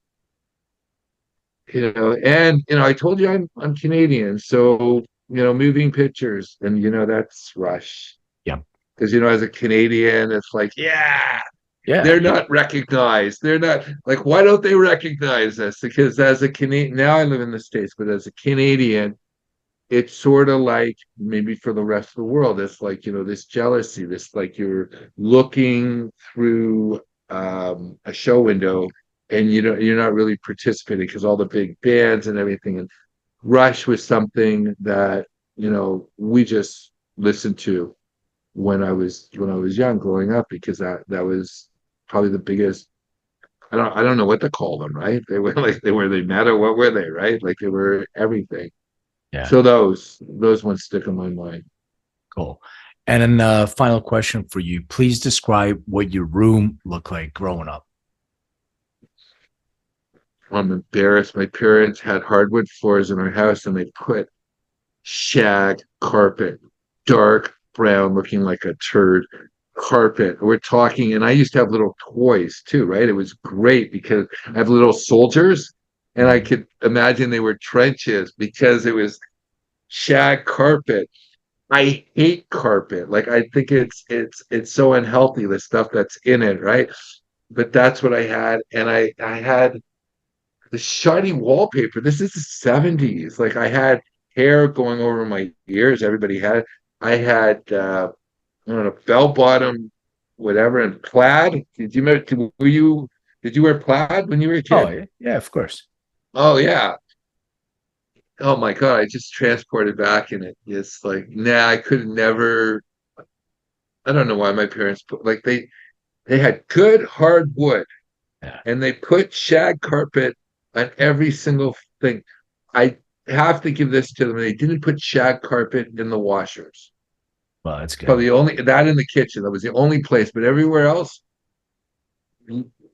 and I told you I'm Canadian, so moving pictures, and that's Rush. Yeah. Because as a Canadian, it's like, yeah, Yeah. they're not recognized. They're not like, why don't they recognize us? Because as a Canadian, now I live in the States, but as a Canadian, it's sort of like maybe for the rest of the world, it's like, this jealousy, this like you're looking through a show window and you're not really participating because all the big bands and everything. And Rush was something that, we just listened to when I was young growing up because that was probably the biggest. I don't know what to call them, right? They were like they were they meta, what were they, right? Like they were everything. Yeah. So those ones stick in my mind. Cool. And then final question for you. Please describe what your room looked like growing up. I'm embarrassed. My parents had hardwood floors in our house and they put shag carpet, dark brown, looking like a turd carpet. We're talking, and I used to have little toys too, right? It was great because I have little soldiers, and I Mhm. could imagine they were trenches because it was shag carpet. I hate carpet. Like I think it's so unhealthy, the stuff that's in it, right? But that's what I had, and I had the shiny wallpaper. This is the 70s. Like I had hair going over my ears. Everybody had. I had I don't know, bell bottom, whatever, and plaid. Did you wear plaid when you were a Oh, kid? yeah, yeah, of course. Oh yeah. Oh my God, I just transported back in it. It's like, nah, I could never. I don't know why my parents put like they had good hard wood Yeah. and they put shag carpet on every single thing. I have to give this to them. They didn't put shag carpet in the washers. Well, that's good. Probably the only that in the kitchen. That was the only place. But everywhere else,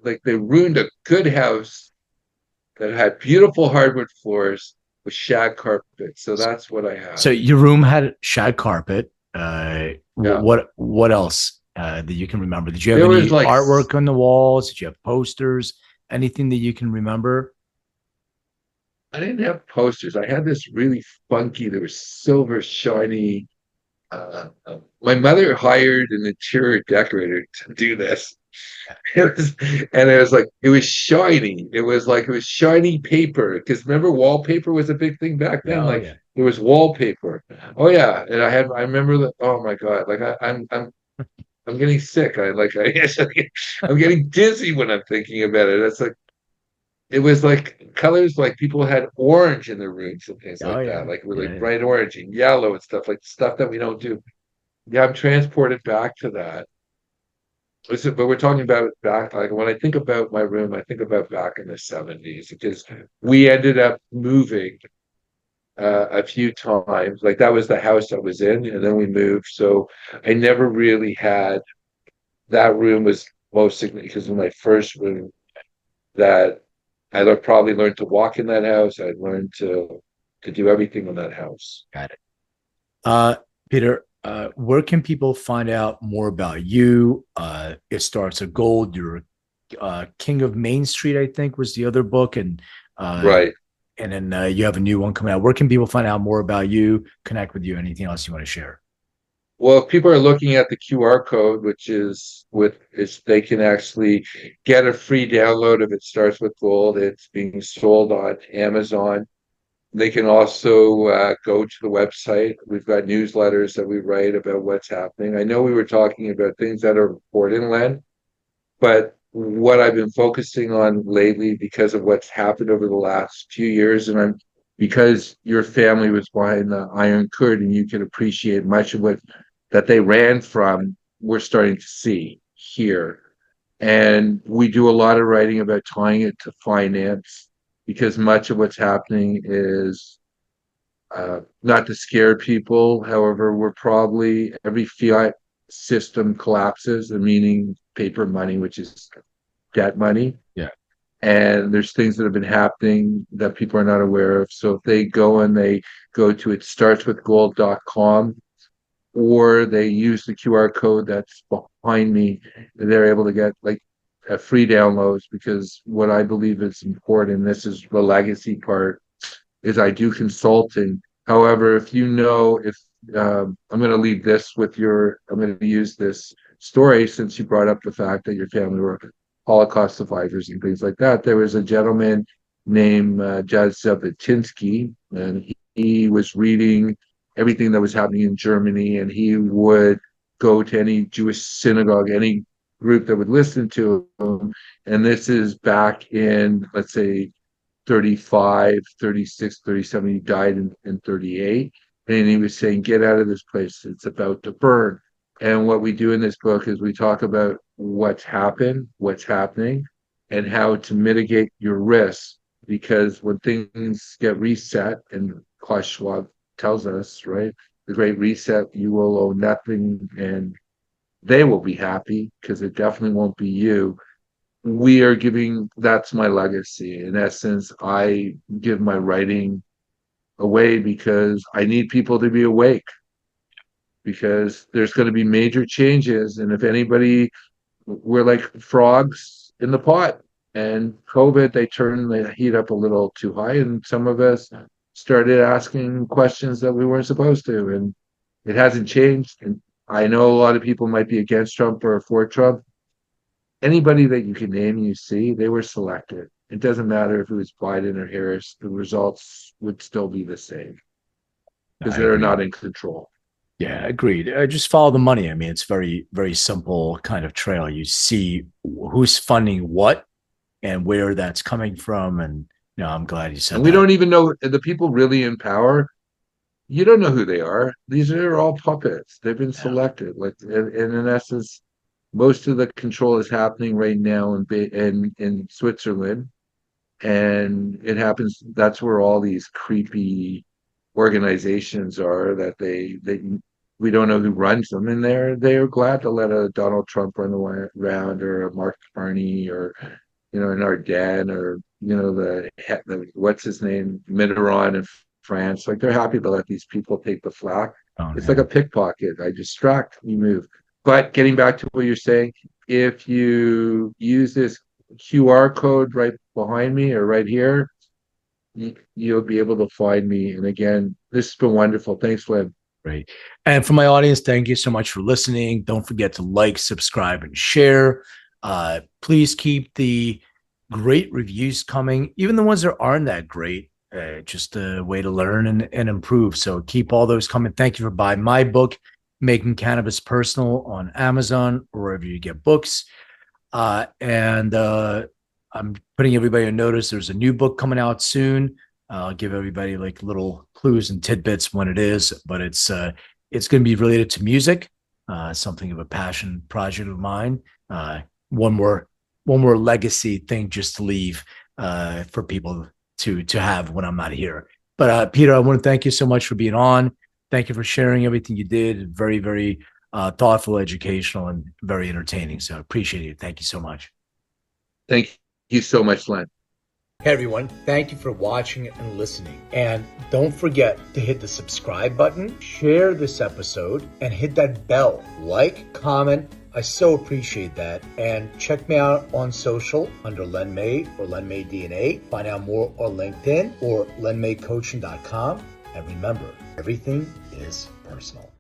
like they ruined a good house that had beautiful hardwood floors with shag carpet. So that's what I had. So your room had shag carpet. Yeah. What else that you can remember? Did you have There was any like artwork on the walls? Did you have posters? Anything that you can remember? I didn't have posters. I had this really funky, there was silver shiny. My mother hired an interior decorator to do this. It was shiny. It was shiny paper. Because remember, wallpaper was a big thing back Yeah. then. Oh Like yeah. there was wallpaper. Oh yeah, and I remember that. Oh my God, like I'm getting sick. I'm getting dizzy when I'm thinking about it. It was like colors like people had orange in their rooms and things Oh like yeah. that, like really Yeah. bright orange and yellow and stuff that we don't do. Yeah, I'm transported back to that. Listen, but we're talking about back, like when I think about my room, I think about back in the 70s because we ended up moving a few times. Like that was the house I was in, and then we moved. So I never really had that room was most significant because in my first room that probably learned to walk in that house. I learned to do everything in that house. Got it. Uh, Peter, where can people find out more about you? It starts a gold. You're King of Main Street, I think, was the other book, uh, Right. and then you have a new one coming out. Where can people find out more about you? Connect with you? Anything else you want to share? Well, if people are looking at the QR code, which is they can actually get a free download if it starts with gold. It's being sold on Amazon. They can also go to the website. We've got newsletters that we write about what's happening. I know we were talking about things that are important, Len, but what I've been focusing on lately because of what's happened over the last few years, and I'm because your family was behind the Iron Curtain, you can appreciate much of what that they ran from, we're starting to see here. And we do a lot of writing about tying it to finance because much of what's happening is not to scare people. However, we're probably every fiat system collapses, meaning paper money, which is debt money. Yeah. And there's things that have been happening that people are not aware of. So if they go and they go to it starts with gold.com, or they use the QR code that's behind me. They're able to get like free downloads, because what I believe is important, this is the legacy part, is I do consulting. However, if I'm going to leave this with I'm going to use this story, since you brought up the fact that your family were Holocaust survivors and things like that. There was a gentleman named Judge Zebatinsky, and he was reading everything that was happening in Germany, and he would go to any Jewish synagogue, any group that would listen to him. And this is back in, let's say, 35, 36, 37. He died in 38. And he was saying, get out of this place. It's about to burn. And what we do in this book is we talk about what's happened, what's happening, and how to mitigate your risks. Because when things get reset, and Klaus Schwab tells us, right, the great reset, you will owe nothing and they will be happy, because it definitely won't be you. That's my legacy. In essence, I give my writing away because I need people to be awake, because there's going to be major changes. And if anybody, we're like frogs in the pot. And COVID, they turned the heat up a little too high, and some of us started asking questions that we weren't supposed to. And it hasn't changed. And I know a lot of people might be against Trump or for Trump. Anybody that you can name and you see, they were selected. It doesn't matter if it was Biden or Harris, the results would still be the same, because I they're agree. not in control. Yeah, agreed. Just follow the money. I mean, it's very, very simple kind of trail. You see who's funding what and where that's coming from. And, I'm glad you said And we that. don't even know the people really in power. You don't know who they are. These are all puppets. They've been selected. Like, and in essence, most of the control is happening right now in Switzerland, and it happens. That's where all these creepy organizations are. That they we don't know who runs them, and they're glad to let a Donald Trump run around, or a Mark Carney, or an Ardennes, or the what's his name, Mitterrand in France. Like, they're happy to let these people take the flak. Oh, It's yeah. like a pickpocket. I distract, you move. But getting back to what you're saying, if you use this QR code right behind me or right here, you'll be able to find me. And again, this has been wonderful. Thanks, Lynn. Great. And for my audience, thank you so much for listening. Don't forget to like, subscribe, and share. Please keep the great reviews coming, even the ones that aren't that great. Just a way to learn and improve. So keep all those coming. Thank you for buying my book, Making Cannabis Personal, on Amazon or wherever you get books. And I'm putting everybody on notice. There's a new book coming out soon. I'll give everybody like little clues and tidbits when it is, but it's going to be related to music, something of a passion project of mine. One more legacy thing just to leave for people to have when I'm not here. But Peter, I want to thank you so much for being on. Thank you for sharing everything you did. Very, very thoughtful, educational, and very entertaining. So I appreciate it. Thank you so much. Thank you so much, Len. Hey everyone, thank you for watching and listening. And don't forget to hit the subscribe button, share this episode, and hit that bell. Like, comment. I so appreciate that. And check me out on social under Len May or Len May DNA. Find out more on LinkedIn or lenmaycoaching.com. And remember, everything is personal.